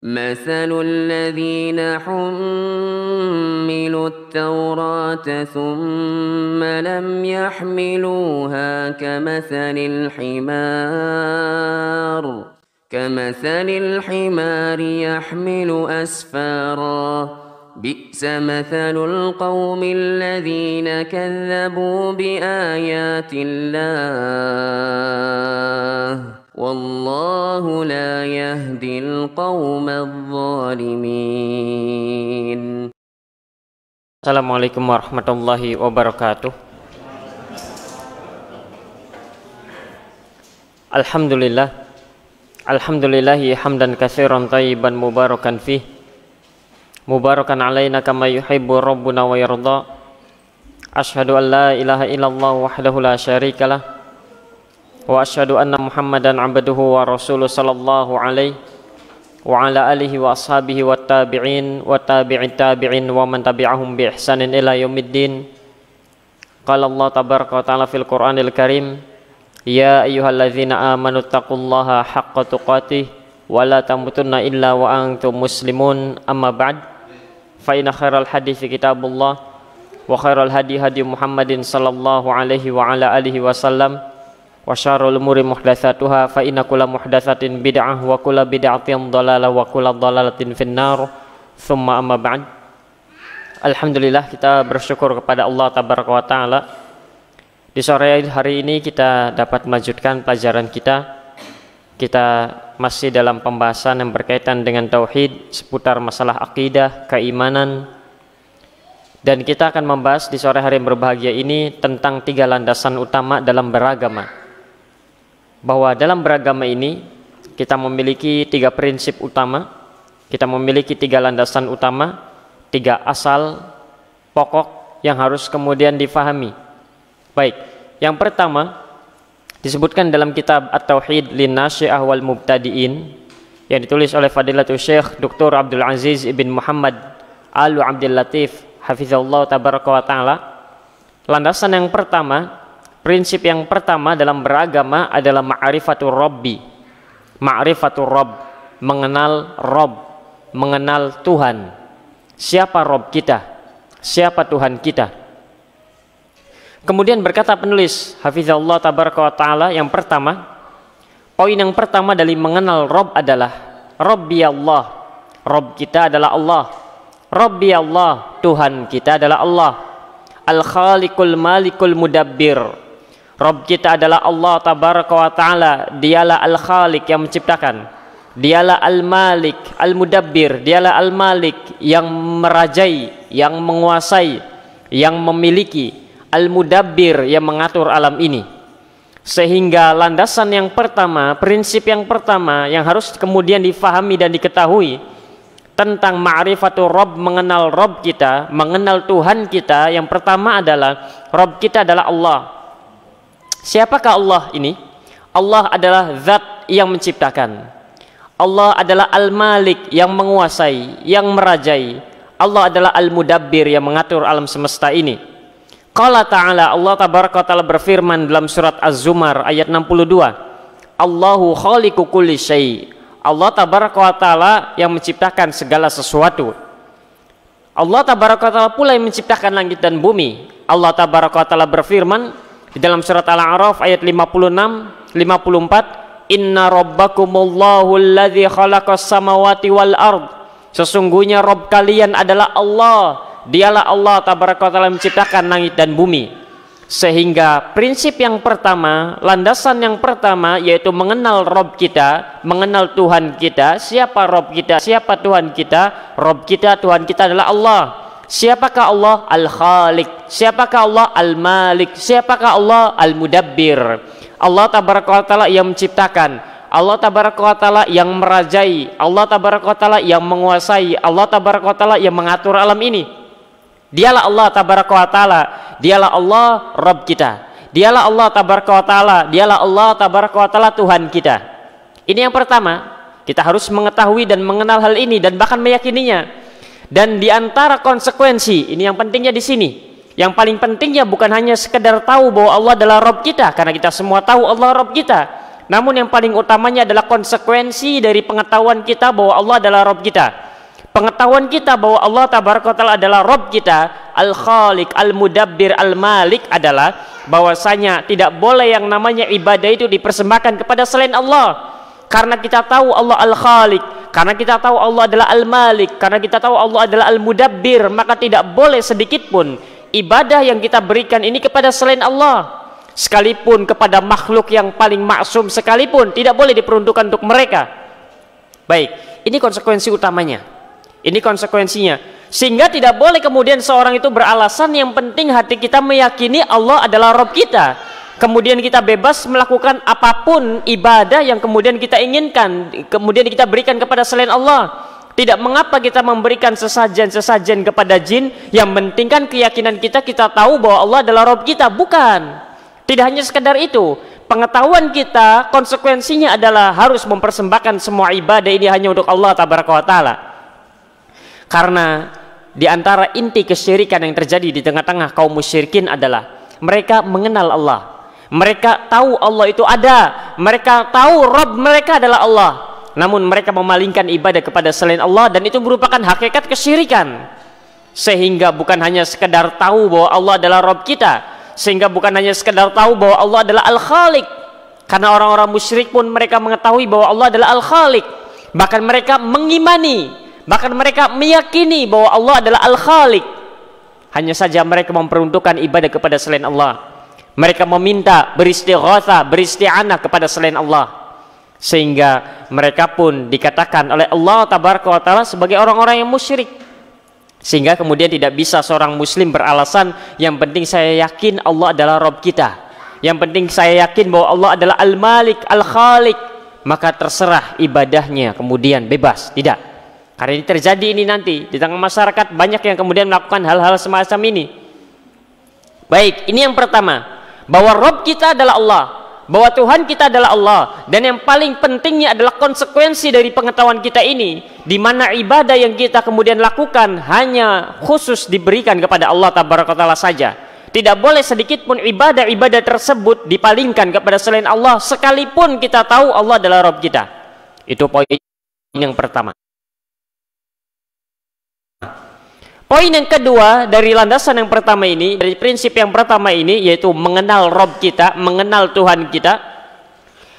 مثل الذين حملوا التوراة ثم لم يحملوها كمثل الحمار يحمل أسفارا بئس مثل القوم الذين كذبوا بآيات الله والله لا يهدي القوم الظالمين. Assalamualaikum warahmatullahi wabarakatuh. Alhamdulillahi hamdan katsiran thayyiban mubarakan fih, mubarakan alaina kama yuhibbu rabbuna wa yarda. Asyhadu an la ilaha illallah wahdahu la syarikalah wa asyhadu anna Muhammadan abduhu wa rasuluh sallallahu alaihi wa ala alihi wa ashabihi wa tabi'in wa tabi'it tabi'in wa man tabi'ahum bi ihsanin ila yaumiddin. Qala Allah tabaraka wa ta'ala fil Qur'anil Karim, ya ayyuhalladzina amanu taqullaha haqqa tuqatih wa la tamutunna illa wa antum muslimun. Amma ba'd, fa inna khairal hadithi kitabullah wa khairal hadi hadi Muhammadin sallallahu alaihi wa ala alihi wasallam wa syarrul umuri muhdatsatuha fa inna kulla muhdatsatin bid'ah wa kulla bid'atin dhalalah wa kulla dhalalatin finnar. Tsumma amma ba'd. Alhamdulillah, kita bersyukur kepada Allah tabaraka wa taala. Di sore hari ini kita dapat melanjutkan pelajaran kita. Kita masih dalam pembahasan yang berkaitan dengan tauhid, seputar masalah akidah, keimanan. Dan kita akan membahas di sore hari yang berbahagia ini tentang 3 landasan utama dalam beragama. Bahwa dalam beragama ini kita memiliki 3 prinsip utama, kita memiliki 3 landasan utama, 3 asal pokok yang harus kemudian difahami. Baik, yang pertama disebutkan dalam kitab At-Tauhid Linnasyi'ah wal Mubtadi'in yang ditulis oleh Fadilatul Syekh Dr. Abdul Aziz ibn Muhammad Al Abdul Latif hafizallahu tabaraka wa ta'ala. Landasan yang pertama, prinsip yang pertama dalam beragama adalah ma'rifatur rabbi. Ma'rifatur rabb, mengenal Rabb, mengenal Tuhan. Siapa Rabb kita? Siapa Tuhan kita? Kemudian berkata penulis hafizallahu tabaraka wa ta'ala, yang pertama, poin yang pertama dari mengenal Rabb adalah Rabbi Allah. Rabb kita adalah Allah. Rabbi Allah, Tuhan kita adalah Allah. Al-Khaliqul Malikul Mudabbir. Rabb kita adalah Allah tabaraka wa ta'ala. Dialah Al-Khaliq yang menciptakan, dialah Al-Malik Al-Mudabbir, dialah Al-Malik yang merajai, yang menguasai, yang memiliki, Al-Mudabbir yang mengatur alam ini. Sehingga landasan yang pertama, prinsip yang pertama yang harus kemudian difahami dan diketahui tentang ma'rifatul Rabb, mengenal Rabb kita, mengenal Tuhan kita, yang pertama adalah Rabb kita adalah Allah. Siapakah Allah ini? Allah adalah zat yang menciptakan. Allah adalah Al-Malik yang menguasai, yang merajai. Allah adalah Al-Mudabbir yang mengatur alam semesta ini. Qala ta'ala, Allah tabaraka wa ta'ala berfirman dalam surat Az-Zumar ayat 62, Allahu khaliqu kulli syai'. Allah tabaraka wa ta'ala yang menciptakan segala sesuatu. Allah tabaraka wa ta'ala pula yang menciptakan langit dan bumi. Allah tabaraka wa ta'ala berfirman di dalam surat Al-A'raf ayat 56, 54, Inna rabbakumullahu alladzi khalaqas samawati wal ard. Sesungguhnya Rabb kalian adalah Allah. Dialah Allah tabaraka wa ta'ala menciptakan langit dan bumi. Sehingga prinsip yang pertama, landasan yang pertama, yaitu mengenal Rabb kita, mengenal Tuhan kita. Siapa Rabb kita? Siapa Tuhan kita? Rabb kita, Tuhan kita adalah Allah. Siapakah Allah? Al-Khaliq. Siapakah Allah? Al-Malik. Siapakah Allah? Al-Mudabbir. Allah tabaraka wa ta'ala yang menciptakan, Allah tabaraka wa ta'ala yang merajai, Allah tabaraka wa ta'ala yang menguasai, Allah tabaraka wa ta'ala yang mengatur alam ini. Dialah Allah tabaraka wa ta'ala, dialah Allah Rabb kita, dialah Allah tabaraka wa ta'ala, dialah Allah tabaraka wa ta'ala Tuhan kita. Ini yang pertama, kita harus mengetahui dan mengenal hal ini dan bahkan meyakininya. Dan diantara konsekuensi, ini yang pentingnya di sini, yang paling pentingnya bukan hanya sekedar tahu bahwa Allah adalah Rabb kita, karena kita semua tahu Allah Rabb kita, namun yang paling utamanya adalah konsekuensi dari pengetahuan kita bahwa Allah adalah Rabb kita. Pengetahuan kita bahwa Allah Tabaraka wa Ta'ala adalah Rabb kita, Al-Khaliq, Al-Mudabbir, Al-Malik, adalah bahwasanya tidak boleh yang namanya ibadah itu dipersembahkan kepada selain Allah. Karena kita tahu Allah Al-Khaliq, karena kita tahu Allah adalah Al-Malik, karena kita tahu Allah adalah Al-Mudabbir, maka tidak boleh sedikit pun ibadah yang kita berikan ini kepada selain Allah. Sekalipun kepada makhluk yang paling maksum sekalipun, tidak boleh diperuntukkan untuk mereka. Baik, ini konsekuensi utamanya. Ini konsekuensinya. Sehingga tidak boleh kemudian seorang itu beralasan yang penting hati kita meyakini Allah adalah Rabb kita. Kemudian kita bebas melakukan apapun ibadah yang kemudian kita inginkan, kemudian kita berikan kepada selain Allah. Tidak mengapa kita memberikan sesajen-sesajen kepada jin, yang penting kan keyakinan kita tahu bahwa Allah adalah Rabb kita. Bukan. Tidak hanya sekedar itu. Pengetahuan kita, konsekuensinya adalah harus mempersembahkan semua ibadah ini hanya untuk Allah Tabaraka wa Ta'ala. Karena di antara inti kesyirikan yang terjadi di tengah-tengah kaum musyrikin adalah mereka mengenal Allah. Mereka tahu Allah itu ada. Mereka tahu Rabb mereka adalah Allah. Namun mereka memalingkan ibadah kepada selain Allah, dan itu merupakan hakikat kesyirikan. Sehingga bukan hanya sekedar tahu bahwa Allah adalah Rabb kita, sehingga bukan hanya sekedar tahu bahwa Allah adalah Al-Khaliq. Karena orang-orang musyrik pun mereka mengetahui bahwa Allah adalah Al-Khaliq. Bahkan mereka mengimani, bahkan mereka meyakini bahwa Allah adalah Al-Khaliq. Hanya saja mereka memperuntukkan ibadah kepada selain Allah. Mereka meminta, beristighatsah, beristi'anah kepada selain Allah. Sehingga mereka pun dikatakan oleh Allah Tabaraka wa Ta'ala sebagai orang-orang yang musyrik. Sehingga kemudian tidak bisa seorang muslim beralasan, yang penting saya yakin Allah adalah Rabb kita, yang penting saya yakin bahwa Allah adalah Al-Malik, Al-Khaliq, maka terserah ibadahnya kemudian bebas. Tidak. Karena ini terjadi ini nanti di tengah masyarakat, banyak yang kemudian melakukan hal-hal semacam ini. Baik, ini yang pertama, bahwa Rabb kita adalah Allah, bahwa Tuhan kita adalah Allah. Dan yang paling pentingnya adalah konsekuensi dari pengetahuan kita ini, di mana ibadah yang kita kemudian lakukan hanya khusus diberikan kepada Allah Tabaraka wa Ta'ala saja. Tidak boleh sedikit pun ibadah-ibadah tersebut dipalingkan kepada selain Allah, sekalipun kita tahu Allah adalah Rabb kita. Itu poin yang pertama. Poin yang kedua dari landasan yang pertama ini, dari prinsip yang pertama ini, yaitu mengenal Rabb kita, mengenal Tuhan kita.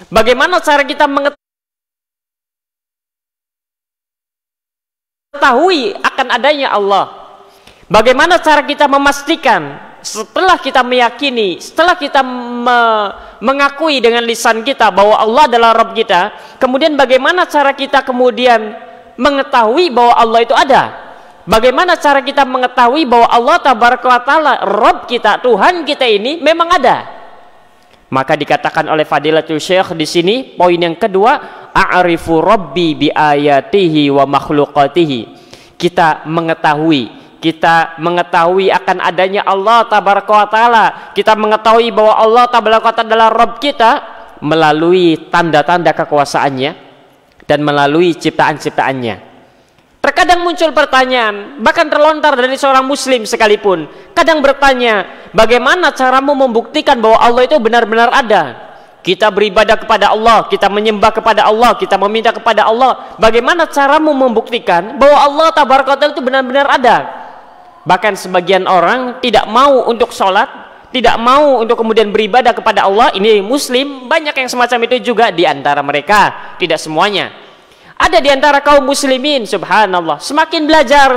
Bagaimana cara kita mengetahui akan adanya Allah? Bagaimana cara kita memastikan setelah kita meyakini, setelah kita mengakui dengan lisan kita bahwa Allah adalah Rabb kita, kemudian bagaimana cara kita kemudian mengetahui bahwa Allah itu ada? Bagaimana cara kita mengetahui bahwa Allah Tabaraka wa Ta'ala Rabb kita, Tuhan kita ini memang ada? Maka dikatakan oleh Fadilatul Syekh di sini, poin yang kedua, a'rifu rabbi bi ayatihi wa makhluqatihi. Kita mengetahui akan adanya Allah Tabaraka wa Ta'ala. Kita mengetahui bahwa Allah Tabaraka wa Ta'ala adalah Rabb kita melalui tanda-tanda kekuasaannya dan melalui ciptaan-ciptaannya. Terkadang muncul pertanyaan, bahkan terlontar dari seorang muslim sekalipun, kadang bertanya, bagaimana caramu membuktikan bahwa Allah itu benar-benar ada? Kita beribadah kepada Allah, kita menyembah kepada Allah, kita meminta kepada Allah. Bagaimana caramu membuktikan bahwa Allah Tabaraka wa Ta'ala itu benar-benar ada? Bahkan sebagian orang tidak mau untuk sholat, tidak mau untuk kemudian beribadah kepada Allah. Ini muslim, banyak yang semacam itu juga di antara mereka, tidak semuanya. Ada di antara kaum muslimin, subhanallah, semakin belajar,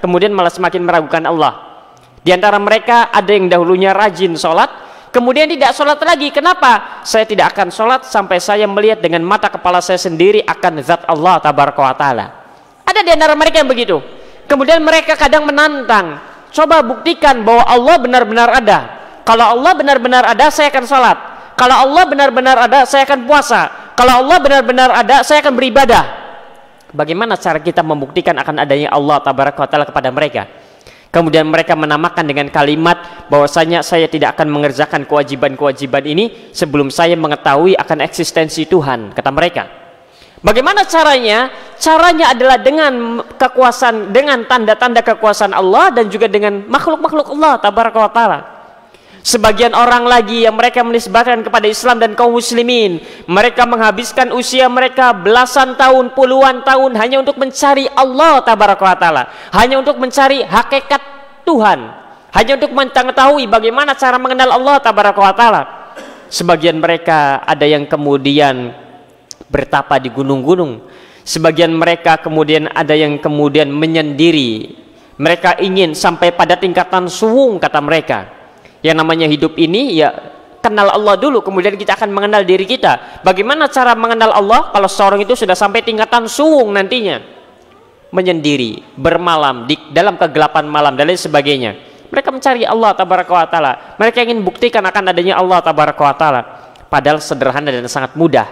kemudian malah semakin meragukan Allah. Di antara mereka ada yang dahulunya rajin sholat, kemudian tidak sholat lagi. Kenapa? Saya tidak akan sholat sampai saya melihat dengan mata kepala saya sendiri akan zat Allah Tabaraka wa Ta'ala. Ada di antara mereka yang begitu. Kemudian mereka kadang menantang, coba buktikan bahwa Allah benar-benar ada. Kalau Allah benar-benar ada, saya akan sholat. Kalau Allah benar-benar ada, saya akan puasa. Kalau Allah benar-benar ada, saya akan beribadah. Bagaimana cara kita membuktikan akan adanya Allah Tabaraka wa Ta'ala kepada mereka? Kemudian mereka menamakan dengan kalimat bahwasanya saya tidak akan mengerjakan kewajiban-kewajiban ini sebelum saya mengetahui akan eksistensi Tuhan, kata mereka. Bagaimana caranya? Caranya adalah dengan kekuasaan, dengan tanda-tanda kekuasaan Allah dan juga dengan makhluk-makhluk Allah Tabaraka wa Ta'ala. Sebagian orang lagi yang mereka menisbatkan kepada Islam dan kaum muslimin, mereka menghabiskan usia mereka belasan tahun, puluhan tahun hanya untuk mencari Allah tabaraka wa taala, hanya untuk mencari hakikat Tuhan, hanya untuk mengetahui bagaimana cara mengenal Allah tabaraka wa taala. Sebagian mereka ada yang kemudian bertapa di gunung-gunung, sebagian mereka kemudian ada yang kemudian menyendiri. Mereka ingin sampai pada tingkatan suwung, kata mereka. Yang namanya hidup ini ya kenal Allah dulu, kemudian kita akan mengenal diri kita. Bagaimana cara mengenal Allah kalau seorang itu sudah sampai tingkatan suwung nantinya? Menyendiri, bermalam di dalam kegelapan malam dan lain sebagainya. Mereka mencari Allah tabaraka wa taala. Mereka ingin buktikan akan adanya Allah tabaraka wa taala. Padahal sederhana dan sangat mudah.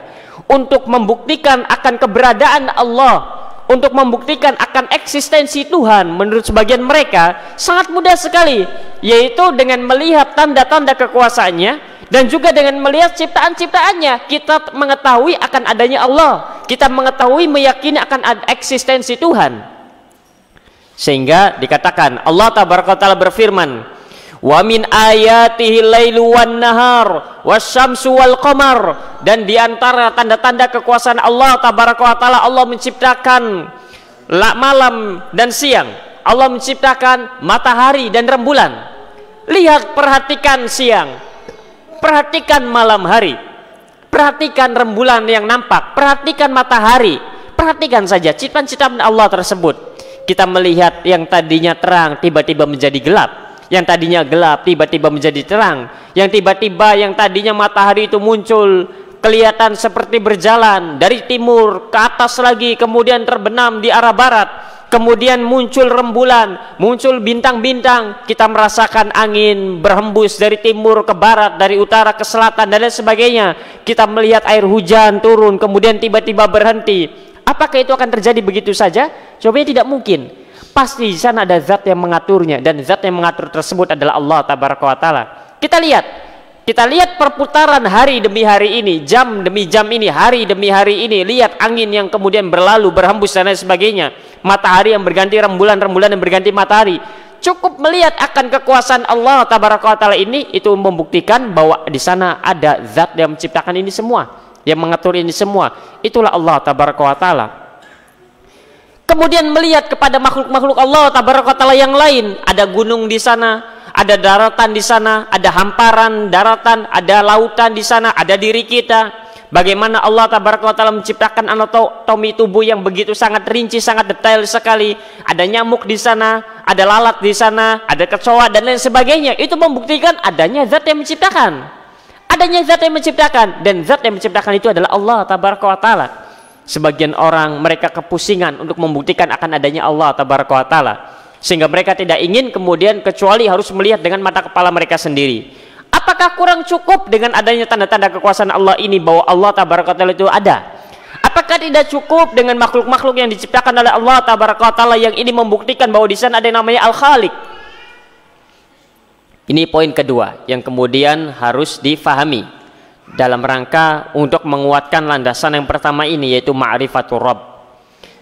Untuk membuktikan akan keberadaan Allah, untuk membuktikan akan eksistensi Tuhan, menurut sebagian mereka sangat mudah sekali, yaitu dengan melihat tanda-tanda kekuasaannya dan juga dengan melihat ciptaan-ciptaannya. Kita mengetahui akan adanya Allah, kita mengetahui, meyakini akan eksistensi Tuhan. Sehingga dikatakan Allah tabaraka taala berfirman, wa min ayatihi lailu wan nahar wasyamsu wal qamar, dan diantara tanda-tanda kekuasaan Allah tabaraka wa taala, Allah menciptakan malam dan siang, Allah menciptakan matahari dan rembulan. Lihat, perhatikan siang, perhatikan malam hari, perhatikan rembulan yang nampak, perhatikan matahari, perhatikan saja ciptaan-ciptaan Allah tersebut. Kita melihat yang tadinya terang tiba-tiba menjadi gelap, yang tadinya gelap tiba-tiba menjadi terang, yang tiba-tiba yang tadinya matahari itu muncul kelihatan seperti berjalan dari timur ke atas lagi, kemudian terbenam di arah barat, kemudian muncul rembulan, muncul bintang-bintang, kita merasakan angin berhembus dari timur ke barat, dari utara ke selatan dan lain sebagainya. Kita melihat air hujan turun kemudian tiba-tiba berhenti. Apakah itu akan terjadi begitu saja? Jawabannya tidak mungkin. Pasti di sana ada zat yang mengaturnya, dan zat yang mengatur tersebut adalah Allah tabaraka wa taala. Kita lihat perputaran hari demi hari ini, jam demi jam ini, hari demi hari ini. Lihat angin yang kemudian berlalu, berhembus dan lain sebagainya, matahari yang berganti rembulan, rembulan yang berganti matahari. Cukup melihat akan kekuasaan Allah tabaraka wa taala ini, itu membuktikan bahwa di sana ada zat yang menciptakan ini semua, yang mengatur ini semua. Itulah Allah tabaraka wa taala. Kemudian melihat kepada makhluk-makhluk Allah tabaraka wa taala yang lain, ada gunung di sana, ada daratan di sana, ada hamparan daratan, ada lautan di sana, ada diri kita. Bagaimana Allah tabaraka wa taala menciptakan anatomi tubuh yang begitu sangat rinci, sangat detail sekali. Ada nyamuk di sana, ada lalat di sana, ada kecoa dan lain sebagainya. Itu membuktikan adanya zat yang menciptakan. Adanya zat yang menciptakan, dan zat yang menciptakan itu adalah Allah tabaraka wa taala. Sebagian orang mereka kepusingan untuk membuktikan akan adanya Allah tabaraka wa taala, sehingga mereka tidak ingin kemudian kecuali harus melihat dengan mata kepala mereka sendiri. Apakah kurang cukup dengan adanya tanda-tanda kekuasaan Allah ini bahwa Allah tabaraka wa taala itu ada? Apakah tidak cukup dengan makhluk-makhluk yang diciptakan oleh Allah tabaraka wa taala yang ini membuktikan bahwa di sana ada yang namanya Al-Khaliq? Ini poin kedua yang kemudian harus difahami dalam rangka untuk menguatkan landasan yang pertama ini, yaitu ma'rifatur Rabb.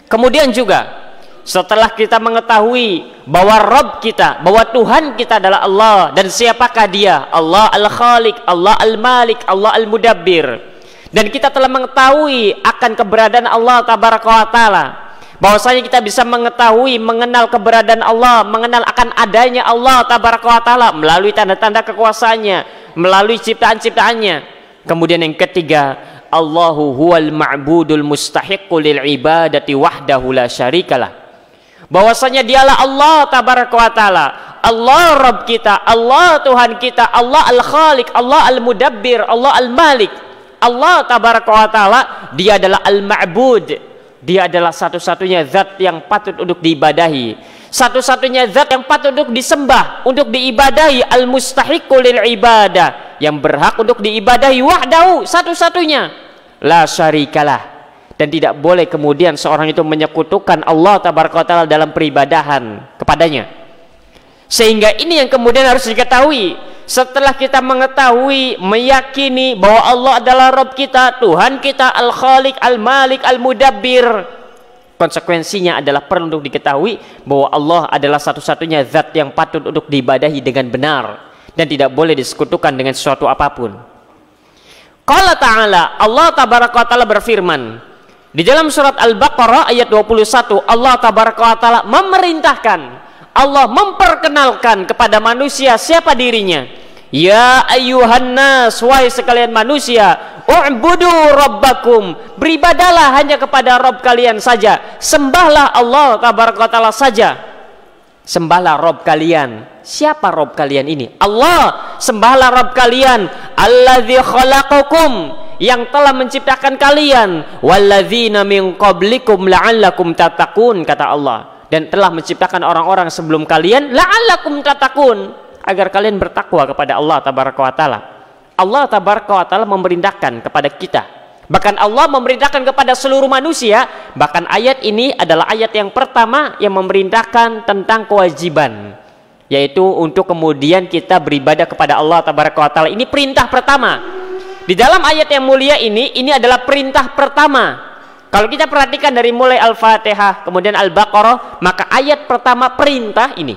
Kemudian juga setelah kita mengetahui bahwa Rabb kita, bahwa Tuhan kita adalah Allah, dan siapakah dia? Allah Al-Khaliq, Allah Al-Malik, Allah Al-Mudabbir. Dan kita telah mengetahui akan keberadaan Allah tabaraka wa taala, bahwasanya kita bisa mengetahui, mengenal keberadaan Allah, mengenal akan adanya Allah tabaraka wa taala melalui tanda-tanda kekuasaannya, melalui ciptaan-ciptaannya. Kemudian yang ketiga, Allahu huwal ma'budul mustahiqqu lil ibadati wahdahu la syarikalah. Bahwasanya dialah Allah tabaraka wa taala, Allah Rabb kita, Allah Tuhan kita, Allah Al-Khaliq, Allah Al-Mudabbir, Allah Al-Malik. Allah tabaraka wa taala, dia adalah Al-Ma'bud. Dia adalah satu-satunya zat yang patut untuk diibadahi, satu-satunya zat yang patut untuk disembah, untuk diibadahi, al-mustahiqqu lil ibadah, yang berhak untuk diibadahi wahdahu, satu-satunya, la syarikalah. Dan tidak boleh kemudian seorang itu menyekutukan Allah tabaraka wa taala dalam peribadahan kepadanya. Sehingga ini yang kemudian harus diketahui. Setelah kita mengetahui, meyakini bahwa Allah adalah Rabb kita, Tuhan kita, Al-Khaliq, Al-Malik, Al-Mudabbir, konsekuensinya adalah perlu untuk diketahui bahwa Allah adalah satu-satunya zat yang patut untuk diibadahi dengan benar. dan tidak boleh disekutukan dengan sesuatu apapun. Qala ta'ala, Allah tabaraka wa ta'ala berfirman di dalam surat Al-Baqarah ayat 21, Allah tabaraka wa ta'ala memerintahkan, Allah memperkenalkan kepada manusia siapa dirinya. Ya ayyuhan nas, wahai sekalian manusia, u'budu rabbakum, beribadalah hanya kepada Rabb kalian saja, sembahlah Allah tabaraka wa ta'ala saja, sembahlah Rabb kalian. Siapa Rabb kalian ini? Allah. Sembahlah Rabb kalian, alladzi khalaqakum, yang telah menciptakan kalian, walladzina min qablikum la'allakum tattaqun, kata Allah, dan telah menciptakan orang-orang sebelum kalian, la'allakum tattaqun, agar kalian bertakwa kepada Allah tabaraka wa ta'ala. Allah tabaraka wa ta'ala memerintahkan kepada kita, bahkan Allah memerintahkan kepada seluruh manusia. Bahkan ayat ini adalah ayat yang pertama yang memerintahkan tentang kewajiban, yaitu untuk kemudian kita beribadah kepada Allah tabaraka wa ta'ala. Ini perintah pertama di dalam ayat yang mulia ini adalah perintah pertama. Kalau kita perhatikan dari mulai Al-Fatihah kemudian Al-Baqarah, maka ayat pertama perintah ini,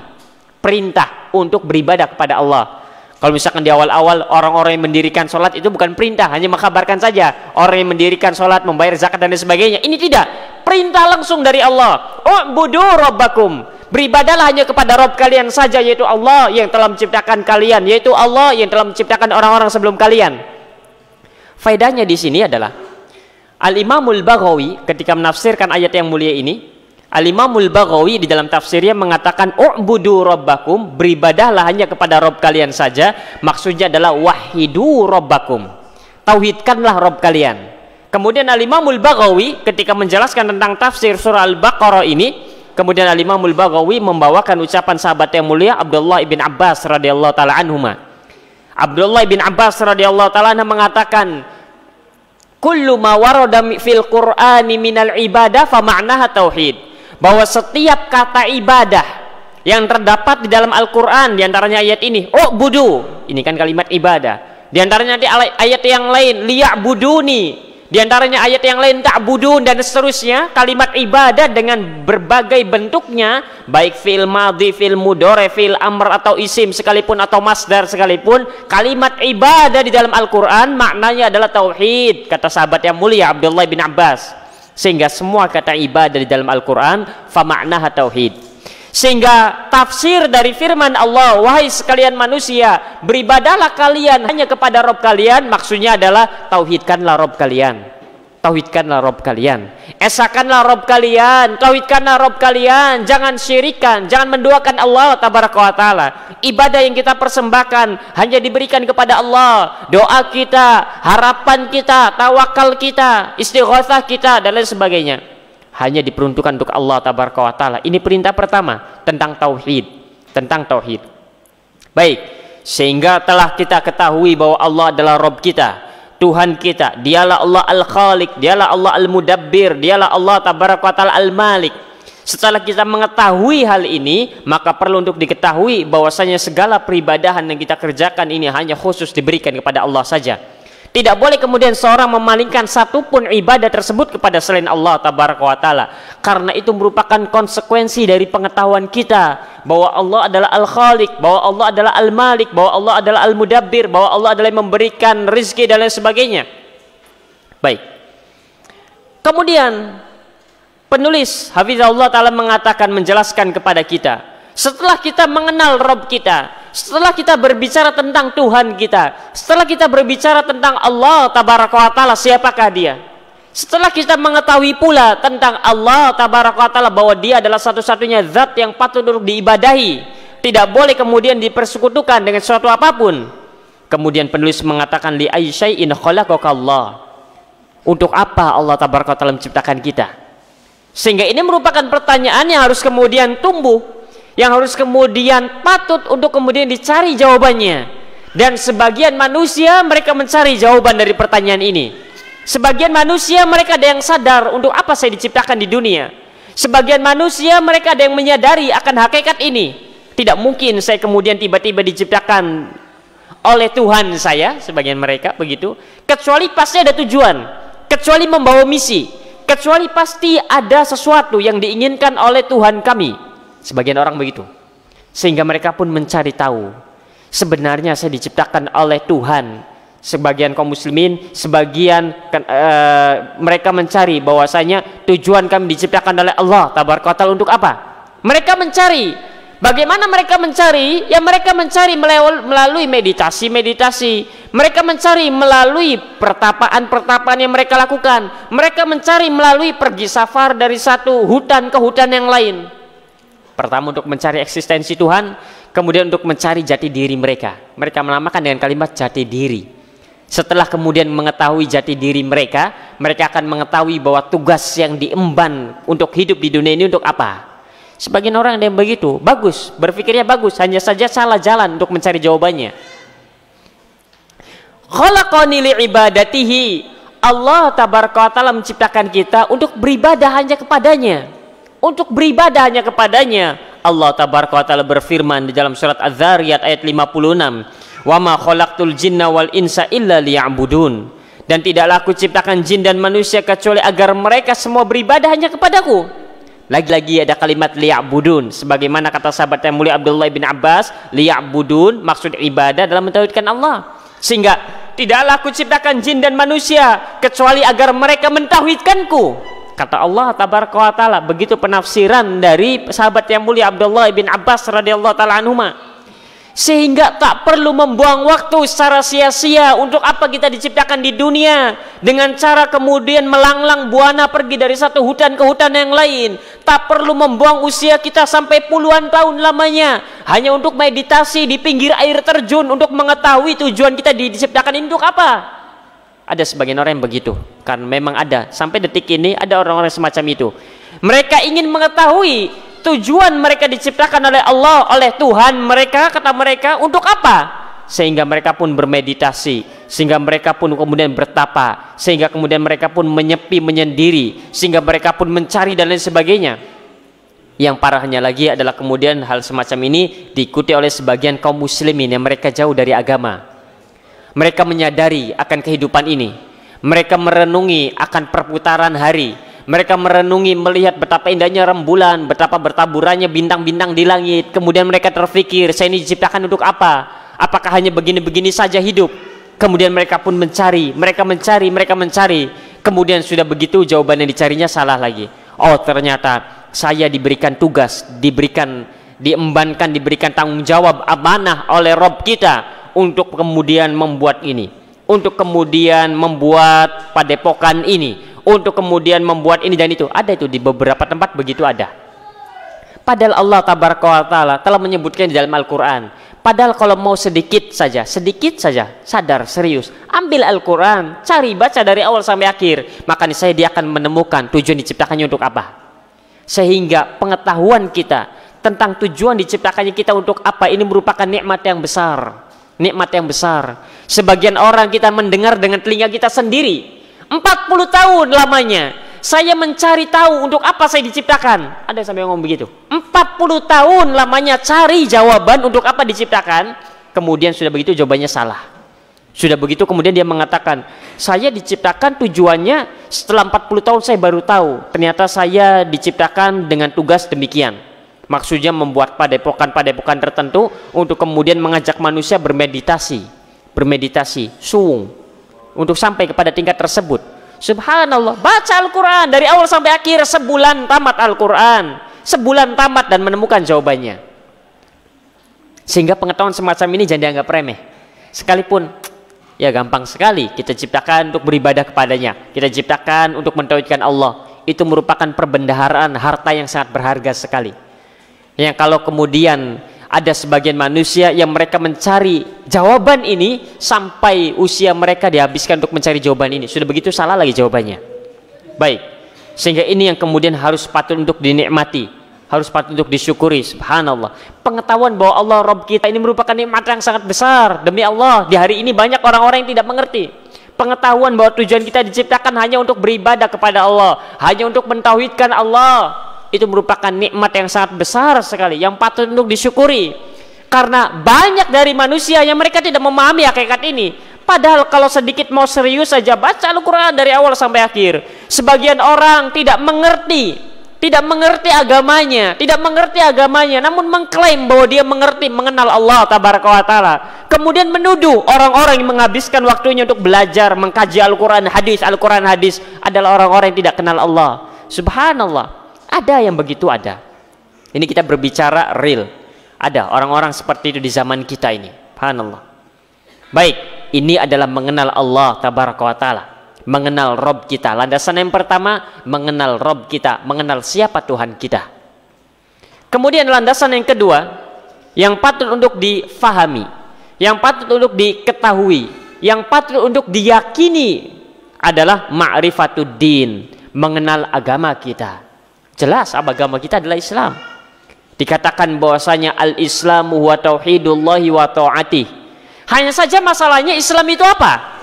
perintah untuk beribadah kepada Allah. Kalau misalkan di awal-awal orang-orang yang mendirikan sholat itu bukan perintah, hanya mengkabarkan saja orang yang mendirikan sholat, membayar zakat dan lain sebagainya. Ini tidak, perintah langsung dari Allah. U'budu rabbakum, beribadahlah hanya kepada Rabb kalian saja, yaitu Allah yang telah menciptakan kalian, yaitu Allah yang telah menciptakan orang-orang sebelum kalian. Faedahnya di sini adalah Al-Imamul Baghawi ketika menafsirkan ayat yang mulia ini, Al-Imamul Baghawi di dalam tafsirnya mengatakan u'budu rabbakum, beribadahlah hanya kepada Rabb kalian saja, maksudnya adalah wahidu rabbakum, tauhidkanlah Rabb kalian. Kemudian Al-Imamul Baghawi ketika menjelaskan tentang tafsir surah Al-Baqarah ini, kemudian Al-Imamul Baghawi membawakan ucapan sahabat yang mulia Abdullah ibn Abbas radhiyallahu taala anhuma. Abdullah ibn Abbas radhiyallahu taala mengatakan, kullu ma warada fil Qur'ani minal ibadah fa ma'naha tauhid, bahwa setiap kata ibadah yang terdapat di dalam Al-Qur'an, diantaranya ayat ini, oh budu, ini kan kalimat ibadah, diantaranya nanti ayat yang lain liya'buduni, diantaranya ayat yang lain ta'budun, dan seterusnya. Kalimat ibadah dengan berbagai bentuknya, baik fi'il madhi, fi'il mudhari, fi'il amr atau isim sekalipun atau masdar sekalipun, kalimat ibadah di dalam Al-Quran maknanya adalah tauhid, kata sahabat yang mulia Abdullah bin Abbas. Sehingga semua kata ibadah di dalam Al-Quran fa maknaha tauhid. Sehingga tafsir dari firman Allah, wahai sekalian manusia, beribadahlah kalian hanya kepada Rabb kalian, maksudnya adalah tauhidkanlah Rabb kalian, tauhidkanlah Rabb kalian, esakanlah Rabb kalian, tauhidkanlah Rabb kalian, jangan syirikan, jangan menduakan Allah tabaraka wa ta'ala. Ibadah yang kita persembahkan hanya diberikan kepada Allah, doa kita, harapan kita, tawakal kita, istighatsah kita dan lain sebagainya hanya diperuntukkan untuk Allah tabaraka wa ta'ala. Ini perintah pertama tentang tauhid, tentang tauhid. Baik, sehingga telah kita ketahui bahwa Allah adalah Rabb kita, Tuhan kita, dialah Allah Al-Khaliq, dialah Allah Al-Mudabbir, dialah Allah tabaraka wa ta'ala Al-Malik. Setelah kita mengetahui hal ini, maka perlu untuk diketahui bahwasanya segala peribadahan yang kita kerjakan ini hanya khusus diberikan kepada Allah saja. Tidak boleh kemudian seorang memalingkan satupun ibadah tersebut kepada selain Allah tabaraka wa ta'ala, karena itu merupakan konsekuensi dari pengetahuan kita bahwa Allah adalah Al-Khaliq, bahwa Allah adalah Al-Malik, bahwa Allah adalah Al-Mudabbir, bahwa Allah adalah yang memberikan rezeki dan lain sebagainya. Baik, kemudian penulis hafizahullah ta'ala mengatakan, menjelaskan kepada kita, setelah kita mengenal Rabb kita, setelah kita berbicara tentang Tuhan kita, setelah kita berbicara tentang Allah tabaraka wa ta'ala, siapakah dia, setelah kita mengetahui pula tentang Allah tabaraka wa ta'ala bahwa dia adalah satu-satunya zat yang patut untuk diibadahi, tidak boleh kemudian dipersekutukan dengan sesuatu apapun. Kemudian penulis mengatakan, li ayyi syai'in khalaqaka Allah, untuk apa Allah tabaraka wa ta'ala menciptakan kita? Sehingga ini merupakan pertanyaan yang harus kemudian tumbuh, yang harus kemudian patut untuk kemudian dicari jawabannya. Dan sebagian manusia mereka mencari jawaban dari pertanyaan ini. Sebagian manusia mereka ada yang sadar untuk apa saya diciptakan di dunia. Sebagian manusia mereka ada yang menyadari akan hakikat ini. Tidak mungkin saya kemudian tiba-tiba diciptakan oleh Tuhan saya, sebagian mereka begitu, kecuali pasti ada tujuan, kecuali membawa misi, kecuali pasti ada sesuatu yang diinginkan oleh Tuhan kami. Sebagian orang begitu, sehingga mereka pun mencari tahu, Sebenarnya saya diciptakan oleh Tuhan. Sebagian kaum muslimin, sebagian mereka mencari bahwasanya tujuan kami diciptakan oleh Allah tabaraka wa taala untuk apa? Mereka mencari. Bagaimana mereka mencari? Ya mereka mencari melalui meditasi. Mereka mencari melalui pertapaan yang mereka lakukan. Mereka mencari melalui pergi safar dari satu hutan ke hutan yang lain. Pertama untuk mencari eksistensi Tuhan, kemudian untuk mencari jati diri mereka. Mereka menamakan dengan kalimat jati diri. Setelah kemudian mengetahui jati diri mereka, mereka akan mengetahui bahwa tugas yang diemban untuk hidup di dunia ini untuk apa. Sebagian orang yang begitu, bagus, berpikirnya bagus, hanya saja salah jalan untuk mencari jawabannya. Khalaqani li'ibadatihi. Allah tabaraka wa ta'ala menciptakan kita untuk beribadah hanya kepadanya. Untuk beribadah hanya kepadanya. Allah tabaraka wa ta'ala berfirman di dalam surat Az-Zariyat ayat 56. Wa ma khalaqtul jinna wal insa illa liya'budun. Dan tidaklah aku ciptakan jin dan manusia kecuali agar mereka semua beribadah hanya kepadaku. Lagi-lagi ada kalimat liya'budun, sebagaimana kata sahabat yang mulia Abdullah bin Abbas, liya'budun maksud ibadah dalam mentauhidkan Allah. Sehingga tidaklah aku ciptakan jin dan manusia kecuali agar mereka mentauhidkanku. Kata Allah tabaraka wa taala. Begitu penafsiran dari sahabat yang mulia Abdullah bin Abbas radhiyallahu taala anhuma. Sehingga tak perlu membuang waktu secara sia-sia. Untuk apa kita diciptakan di dunia dengan cara kemudian melanglang buana pergi dari satu hutan ke hutan yang lain. Tak perlu membuang usia kita sampai puluhan tahun lamanya hanya untuk meditasi di pinggir air terjun, untuk mengetahui tujuan kita diciptakan ini untuk apa. Ada sebagian orang yang begitu, karena memang ada sampai detik ini ada orang-orang semacam itu. Mereka ingin mengetahui tujuan mereka diciptakan oleh Allah, oleh Tuhan mereka, kata mereka, untuk apa? Sehingga mereka pun bermeditasi, sehingga mereka pun kemudian bertapa, sehingga kemudian mereka pun menyepi, menyendiri, sehingga mereka pun mencari dan lain sebagainya. Yang parahnya lagi adalah kemudian hal semacam ini diikuti oleh sebagian kaum muslimin yang mereka jauh dari agama. Mereka menyadari akan kehidupan ini, mereka merenungi akan perputaran hari. Mereka merenungi melihat betapa indahnya rembulan, betapa bertaburannya bintang-bintang di langit. Kemudian mereka terfikir, saya ini diciptakan untuk apa? Apakah hanya begini-begini saja hidup? Kemudian mereka pun mencari, mereka mencari. Kemudian sudah begitu jawaban yang dicarinya salah lagi. Oh ternyata saya diberikan tugas, diembankan, diberikan tanggung jawab amanah oleh Rob kita untuk kemudian membuat ini, untuk kemudian membuat padepokan ini, untuk kemudian membuat ini dan itu. Ada itu di beberapa tempat begitu ada. Padahal Allah tabaraka wa ta'ala telah menyebutkan di dalam Al-Quran. Padahal kalau mau sedikit saja sadar, serius, ambil Al-Quran, cari baca dari awal sampai akhir, maka niscaya dia akan menemukan tujuan diciptakannya untuk apa. Sehingga pengetahuan kita tentang tujuan diciptakannya kita untuk apa ini merupakan nikmat yang besar. Nikmat yang besar. Sebagian orang kita mendengar dengan telinga kita sendiri. 40 tahun lamanya saya mencari tahu untuk apa saya diciptakan. Ada sampai ngomong begitu. 40 tahun lamanya cari jawaban untuk apa diciptakan. Kemudian sudah begitu jawabannya salah. Sudah begitu kemudian dia mengatakan, saya diciptakan tujuannya setelah 40 tahun saya baru tahu. Ternyata saya diciptakan dengan tugas demikian. Maksudnya membuat padepokan-padepokan tertentu untuk kemudian mengajak manusia bermeditasi, suwung, untuk sampai kepada tingkat tersebut. Subhanallah, baca Al-Quran dari awal sampai akhir, sebulan tamat Al-Quran, sebulan tamat dan menemukan jawabannya. Sehingga pengetahuan semacam ini jangan dianggap remeh. Sekalipun ya gampang sekali, kita ciptakan untuk beribadah kepadanya, kita ciptakan untuk mentauhidkan Allah. Itu merupakan perbendaharaan harta yang sangat berharga sekali. Yang kalau kemudian ada sebagian manusia yang mereka mencari jawaban ini sampai usia mereka dihabiskan untuk mencari jawaban ini, sudah begitu salah lagi jawabannya. Baik, sehingga ini yang kemudian harus patut untuk dinikmati, harus patut untuk disyukuri. Subhanallah, pengetahuan bahwa Allah Rabb kita ini merupakan nikmat yang sangat besar. Demi Allah, di hari ini banyak orang-orang yang tidak mengerti pengetahuan bahwa tujuan kita diciptakan hanya untuk beribadah kepada Allah, hanya untuk mentauhidkan Allah. Itu merupakan nikmat yang sangat besar sekali, yang patut untuk disyukuri. Karena banyak dari manusia yang mereka tidak memahami hakikat ini. Padahal kalau sedikit mau serius saja baca Al-Quran dari awal sampai akhir. Sebagian orang tidak mengerti tidak mengerti agamanya, namun mengklaim bahwa dia mengenal Allah tabaraka wa taala. Kemudian menuduh orang-orang yang menghabiskan waktunya untuk belajar, mengkaji Al-Quran hadis adalah orang-orang yang tidak kenal Allah. Subhanallah, ada yang begitu, ada. Ini kita berbicara real. Ada orang-orang seperti itu di zaman kita ini. Subhanallah. Baik, ini adalah mengenal Allah tabaraka wa taala, mengenal Rob kita. Landasan yang pertama, mengenal Rob kita, mengenal siapa Tuhan kita. Kemudian landasan yang kedua, yang patut untuk difahami, yang patut untuk diketahui, yang patut untuk diyakini adalah ma'rifatuddin, mengenal agama kita. Jelas agama kita adalah Islam. Dikatakan bahwasanya al-Islamu huwa tauhidullahi wa ta'atih. Hanya saja masalahnya Islam itu apa?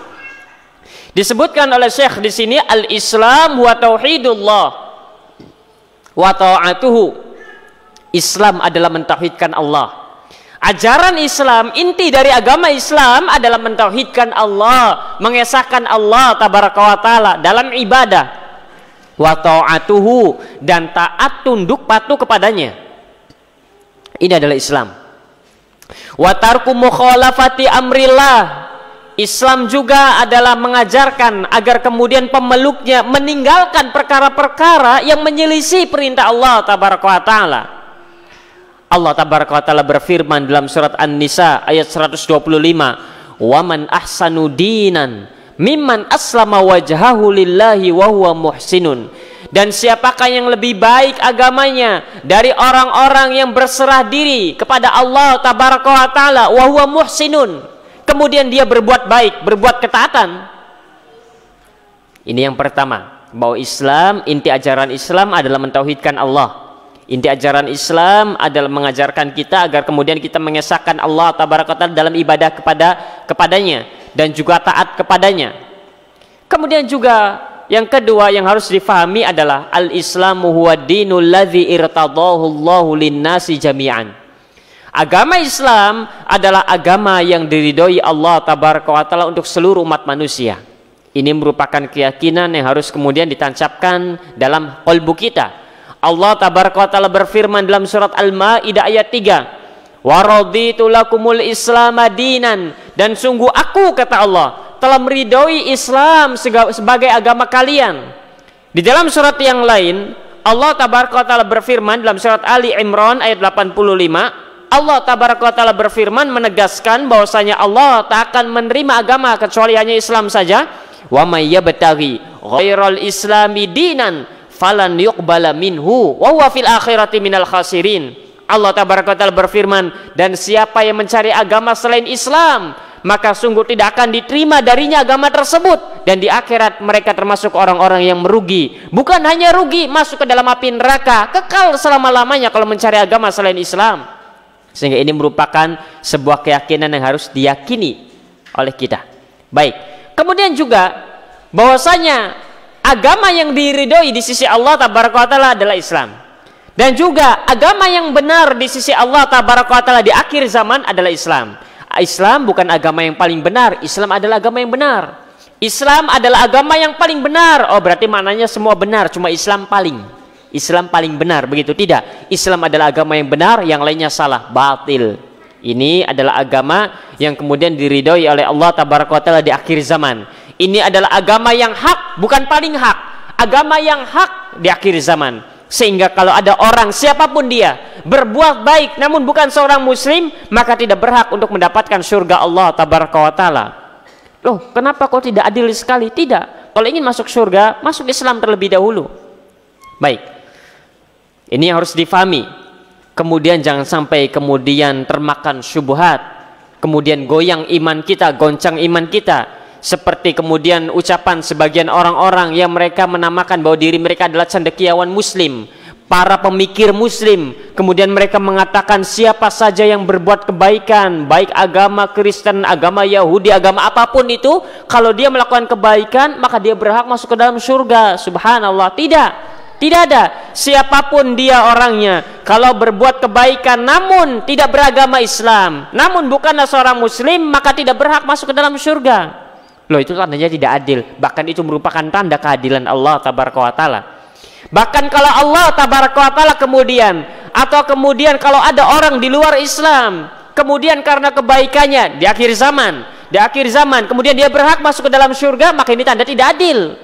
Disebutkan oleh Syekh di sini, al-Islam huwa tauhidullah wa ta'atuhu. Islam adalah mentauhidkan Allah. Ajaran Islam, inti dari agama Islam adalah mentauhidkan Allah, mengesahkan Allah tabaraka wa taala dalam ibadah. Wa ta'atuhu, dan taat tunduk patuh kepadanya. Ini adalah Islam. Wa tarku mukhalafati amrillah. Islam juga adalah mengajarkan agar kemudian pemeluknya meninggalkan perkara-perkara yang menyelisih perintah Allah tabaraka wa taala. Allah tabaraka wa taala berfirman dalam surat An-Nisa ayat 125, "Wa man ahsanu dinan mimman aslama wajhahu lillahi wa huwa muhsinun." Dan siapakah yang lebih baik agamanya dari orang-orang yang berserah diri kepada Allah tabaraka wa taala wa huwa muhsinun, kemudian dia berbuat baik, berbuat ketaatan. Ini yang pertama, bahwa Islam, inti ajaran Islam adalah mentauhidkan Allah. Inti ajaran Islam adalah mengajarkan kita agar kemudian kita mengesahkan Allah tabaraka wa taala dalam ibadah kepadanya dan juga taat kepadanya. Kemudian juga yang kedua yang harus difahami adalah al-Islamu huwa dinul ladzi irtadahu Allahu lin-nasi jami'an. Agama Islam adalah agama yang diridhoi Allah tabaraka wa taala untuk seluruh umat manusia. Ini merupakan keyakinan yang harus kemudian ditancapkan dalam qalbu kita. Allah tabaraka wa taala berfirman dalam surat Al-Maidah ayat 3, "Wa raditu lakumul Islama dinan," dan sungguh aku, kata Allah, telah meridhoi Islam sebagai agama kalian. Di dalam surat yang lain, Allah tabaraka wa taala berfirman dalam surat Ali Imran ayat 85, Allah tabaraka wa taala berfirman menegaskan bahwasanya Allah tak akan menerima agama kecuali hanya Islam saja. Wa may yabtaghi ghairal islami dinan falan yuqbala minhu wa huwa fil akhirati minal khasirin. Allah tabaraka wa taala berfirman, dan siapa yang mencari agama selain Islam, maka sungguh tidak akan diterima darinya agama tersebut, dan di akhirat mereka termasuk orang-orang yang merugi. Bukan hanya rugi, masuk ke dalam api neraka kekal selama-lamanya kalau mencari agama selain Islam. Sehingga ini merupakan sebuah keyakinan yang harus diyakini oleh kita. Baik, kemudian juga bahwasanya agama yang diridhoi di sisi Allah tabaraka wa taala adalah Islam, dan juga agama yang benar di sisi Allah tabaraka wa taala di akhir zaman adalah Islam. Islam bukan agama yang paling benar, Islam adalah agama yang benar. Islam adalah agama yang paling benar. Oh, berarti maknanya semua benar, cuma Islam paling benar, begitu? Tidak. Islam adalah agama yang benar, yang lainnya salah, batil. Ini adalah agama yang kemudian diridhoi oleh Allah tabaraka wa taala di akhir zaman. Ini adalah agama yang hak, bukan paling hak. Agama yang hak di akhir zaman. Sehingga kalau ada orang siapapun dia berbuat baik namun bukan seorang muslim, maka tidak berhak untuk mendapatkan surga Allah tabaraka wa taala. Loh, kenapa kok tidak adil sekali? Tidak. Kalau ingin masuk surga, masuk Islam terlebih dahulu. Baik. Ini yang harus difahami. Kemudian jangan sampai kemudian termakan syubhat, kemudian goyang iman kita, goncang iman kita. Seperti kemudian ucapan sebagian orang-orang yang mereka menamakan bahwa diri mereka adalah cendekiawan muslim, para pemikir muslim. Kemudian mereka mengatakan siapa saja yang berbuat kebaikan, baik agama Kristen, agama Yahudi, agama apapun itu, kalau dia melakukan kebaikan maka dia berhak masuk ke dalam surga. Subhanallah. Tidak ada. Siapapun dia orangnya, kalau berbuat kebaikan namun tidak beragama Islam, namun bukanlah seorang muslim, maka tidak berhak masuk ke dalam surga. Loh, itu tandanya tidak adil. Bahkan itu merupakan tanda keadilan Allah tabaraka wa taala. Bahkan kalau Allah tabaraka wa taala kemudian, atau kemudian kalau ada orang di luar Islam, kemudian karena kebaikannya di akhir zaman, kemudian dia berhak masuk ke dalam surga, maka ini tanda tidak adil.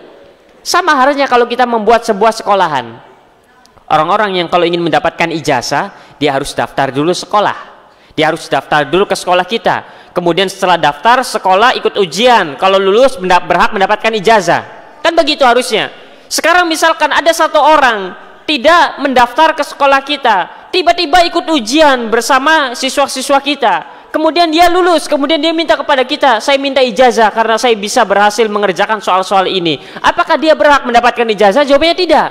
Sama halnya kalau kita membuat sebuah sekolahan. Orang-orang yang kalau ingin mendapatkan ijazah, dia harus daftar dulu sekolah. Dia harus daftar dulu ke sekolah kita. Kemudian setelah daftar sekolah, ikut ujian. Kalau lulus berhak mendapatkan ijazah. Kan begitu harusnya. Sekarang misalkan ada satu orang tidak mendaftar ke sekolah kita, tiba-tiba ikut ujian bersama siswa-siswa kita, kemudian dia lulus, kemudian dia minta kepada kita, saya minta ijazah karena saya bisa berhasil mengerjakan soal-soal ini. Apakah dia berhak mendapatkan ijazah? Jawabannya tidak.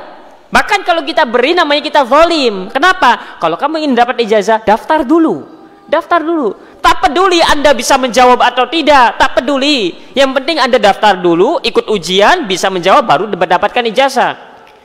Bahkan kalau kita beri, namanya kita zalim. Kenapa? Kalau kamu ingin dapat ijazah, daftar dulu. Tak peduli Anda bisa menjawab atau tidak, tak peduli. Yang penting Anda daftar dulu, ikut ujian, bisa menjawab, baru mendapatkan ijazah.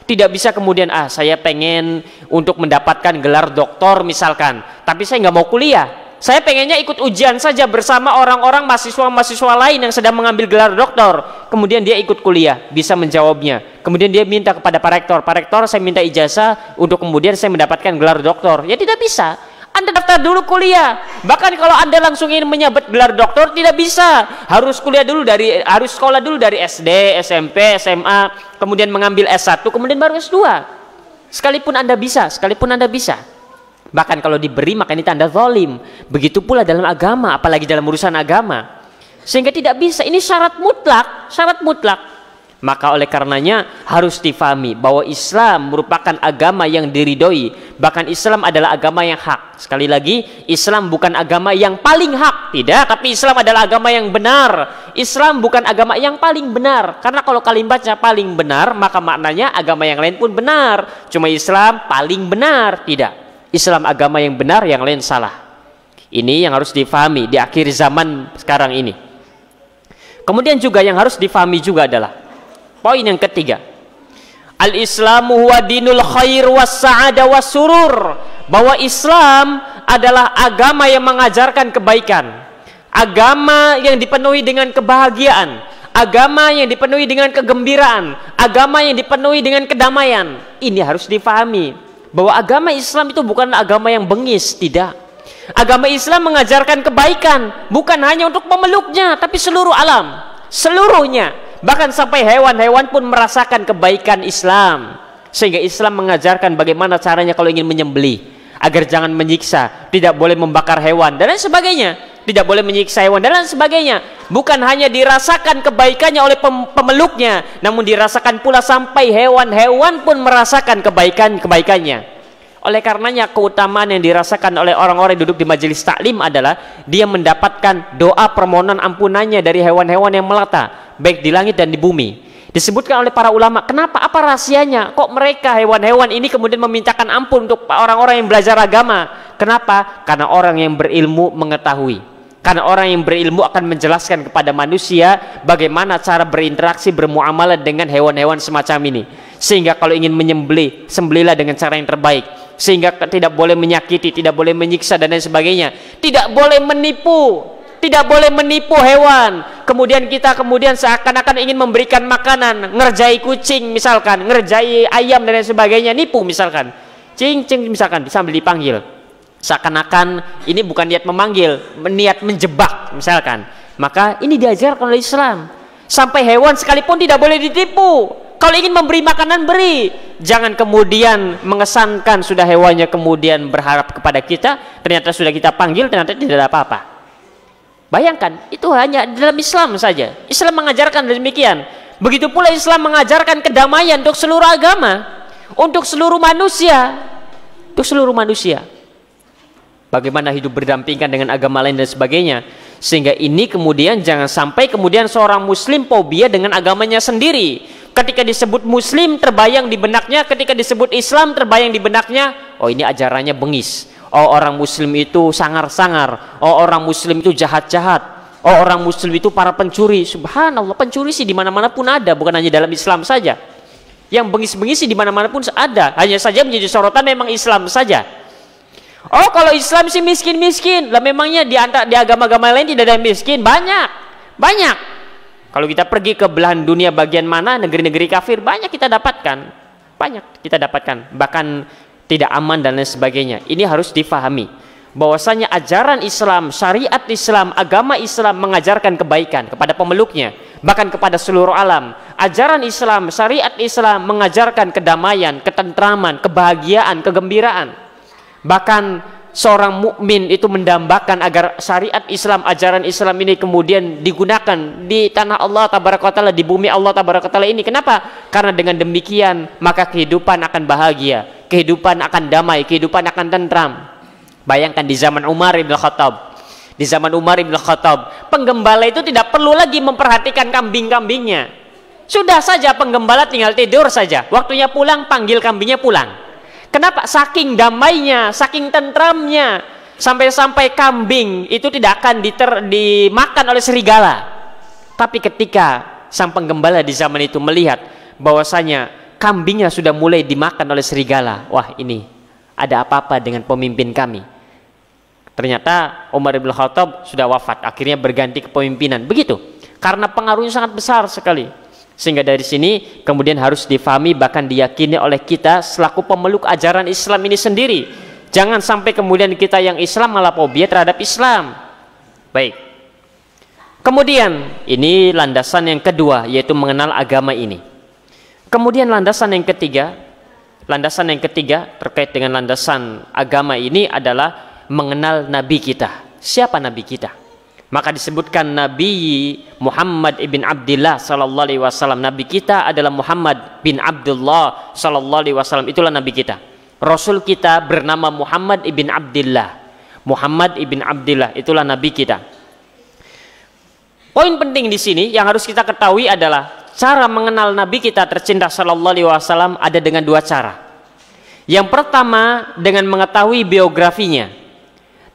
Tidak bisa kemudian, saya pengen untuk mendapatkan gelar doktor misalkan, tapi saya nggak mau kuliah. Saya pengennya ikut ujian saja bersama orang-orang mahasiswa-mahasiswa lain yang sedang mengambil gelar doktor. Kemudian dia ikut kuliah, bisa menjawabnya. Kemudian dia minta kepada Pak Rektor, saya minta ijazah untuk kemudian saya mendapatkan gelar doktor. Ya tidak bisa. Anda daftar dulu kuliah. Bahkan kalau Anda langsung ingin menyabet gelar doktor, tidak bisa. Harus sekolah dulu dari SD, SMP, SMA, kemudian mengambil S1, kemudian baru S2. Sekalipun Anda bisa. Bahkan kalau diberi, maka ini tanda zalim. Begitu pula dalam agama, apalagi dalam urusan agama. Sehingga tidak bisa. Ini syarat mutlak. Maka oleh karenanya harus difahami bahwa Islam merupakan agama yang diridhoi. Bahkan Islam adalah agama yang hak. Sekali lagi, Islam bukan agama yang paling hak, tidak, tapi Islam adalah agama yang benar. Islam bukan agama yang paling benar, karena kalau kalimatnya paling benar, maka maknanya agama yang lain pun benar. Cuma Islam paling benar, tidak. Islam agama yang benar, yang lain salah. Ini yang harus difahami di akhir zaman sekarang ini. Kemudian juga yang harus difahami juga adalah poin yang ketiga, al-Islamu huwa dinul khair was sa'ada was surur, bahwa Islam adalah agama yang mengajarkan kebaikan, agama yang dipenuhi dengan kebahagiaan, agama yang dipenuhi dengan kegembiraan, agama yang dipenuhi dengan kedamaian. Ini harus difahami bahwa agama Islam itu bukan agama yang bengis, tidak. Agama Islam mengajarkan kebaikan, bukan hanya untuk pemeluknya, tapi seluruh alam, seluruhnya. Bahkan sampai hewan-hewan pun merasakan kebaikan Islam. Sehingga Islam mengajarkan bagaimana caranya kalau ingin menyembelih, agar jangan menyiksa, tidak boleh membakar hewan dan lain sebagainya, tidak boleh menyiksa hewan dan lain sebagainya. Bukan hanya dirasakan kebaikannya oleh pemeluknya, namun dirasakan pula sampai hewan-hewan pun merasakan kebaikannya. Oleh karenanya keutamaan yang dirasakan oleh orang-orang yang duduk di majelis taklim adalah dia mendapatkan doa permohonan ampunannya dari hewan-hewan yang melata, baik di langit dan di bumi. Disebutkan oleh para ulama, kenapa, apa rahasianya kok mereka hewan-hewan ini kemudian memintakan ampun untuk orang-orang yang belajar agama? Kenapa? Karena orang yang berilmu mengetahui. Karena orang yang berilmu akan menjelaskan kepada manusia bagaimana cara berinteraksi, bermuamalah dengan hewan-hewan semacam ini. Sehingga kalau ingin menyembelih, sembelihlah dengan cara yang terbaik. Sehingga tidak boleh menyakiti, tidak boleh menyiksa dan lain sebagainya. Tidak boleh menipu, tidak boleh menipu hewan. Kemudian kita seakan-akan ingin memberikan makanan, ngerjai kucing misalkan, ngerjai ayam dan lain sebagainya, nipu misalkan. Cing misalkan sambil dipanggil. Seakan-akan ini bukan niat memanggil, niat menjebak misalkan. Maka ini diajarkan oleh Islam. Sampai hewan sekalipun tidak boleh ditipu. Kalau ingin memberi makanan, beri. Jangan kemudian mengesankan sudah hewannya kemudian berharap kepada kita, ternyata sudah kita panggil, ternyata tidak ada apa-apa. Bayangkan, itu hanya dalam Islam saja. Islam mengajarkan demikian. Begitu pula Islam mengajarkan kedamaian untuk seluruh agama, untuk seluruh manusia, untuk seluruh manusia. Bagaimana hidup berdampingan dengan agama lain dan sebagainya. Sehingga ini kemudian jangan sampai kemudian seorang muslim fobia dengan agamanya sendiri. Ketika disebut muslim terbayang di benaknya, ketika disebut Islam terbayang di benaknya, oh ini ajarannya bengis. Oh orang muslim itu sangar-sangar. Oh orang muslim itu jahat-jahat. Oh orang muslim itu para pencuri. Subhanallah, pencuri sih di mana-mana pun ada, bukan hanya dalam Islam saja. Yang bengis-bengis sih di mana-mana pun ada. Hanya saja menjadi sorotan memang Islam saja. Oh kalau Islam sih miskin-miskin. Lah memangnya di agama-agama lain tidak ada yang miskin? Banyak. Kalau kita pergi ke belahan dunia bagian mana, negeri-negeri kafir, banyak kita dapatkan. banyak kita dapatkan, bahkan tidak aman dan lain sebagainya. Ini harus difahami bahwasanya ajaran Islam, syariat Islam, agama Islam mengajarkan kebaikan kepada pemeluknya, bahkan kepada seluruh alam. Ajaran Islam, syariat Islam mengajarkan kedamaian, ketentraman, kebahagiaan, kegembiraan. Bahkan seorang mukmin itu mendambakan agar syariat Islam, ajaran Islam ini kemudian digunakan di tanah Allah tabaraka wa taala, di bumi Allah tabaraka wa taala ini. Kenapa? Karena dengan demikian maka kehidupan akan bahagia, kehidupan akan damai, kehidupan akan tentram. Bayangkan di zaman Umar ibn Khattab, di zaman Umar ibn Khattab, penggembala itu tidak perlu lagi memperhatikan kambing-kambingnya. Sudah saja penggembala tinggal tidur saja, waktunya pulang panggil kambingnya pulang. Kenapa? Saking damainya, saking tentramnya, sampai-sampai kambing itu tidak akan dimakan oleh serigala. Tapi ketika sang penggembala di zaman itu melihat bahwasanya kambingnya sudah mulai dimakan oleh serigala, wah ini ada apa-apa dengan pemimpin kami. Ternyata Umar bin Khattab sudah wafat, akhirnya berganti kepemimpinan. Begitu, karena pengaruhnya sangat besar sekali. Sehingga dari sini kemudian harus difahami, bahkan diyakini oleh kita selaku pemeluk ajaran Islam ini sendiri. Jangan sampai kemudian kita yang Islam malah fobia terhadap Islam. Baik. Kemudian ini landasan yang kedua, yaitu mengenal agama ini. Kemudian landasan yang ketiga terkait dengan landasan agama ini adalah mengenal Nabi kita. Siapa Nabi kita? Maka disebutkan Nabi Muhammad ibn Abdullah sallallahu alaihi wasallam. Nabi kita adalah Muhammad bin Abdullah sallallahu alaihi wasallam. Itulah Nabi kita. Rasul kita bernama Muhammad ibn Abdullah. Muhammad ibn Abdullah, itulah Nabi kita. Poin penting di sini yang harus kita ketahui adalah cara mengenal Nabi kita tercinta sallallahu alaihi wasallam ada dengan dua cara. Yang pertama dengan mengetahui biografinya,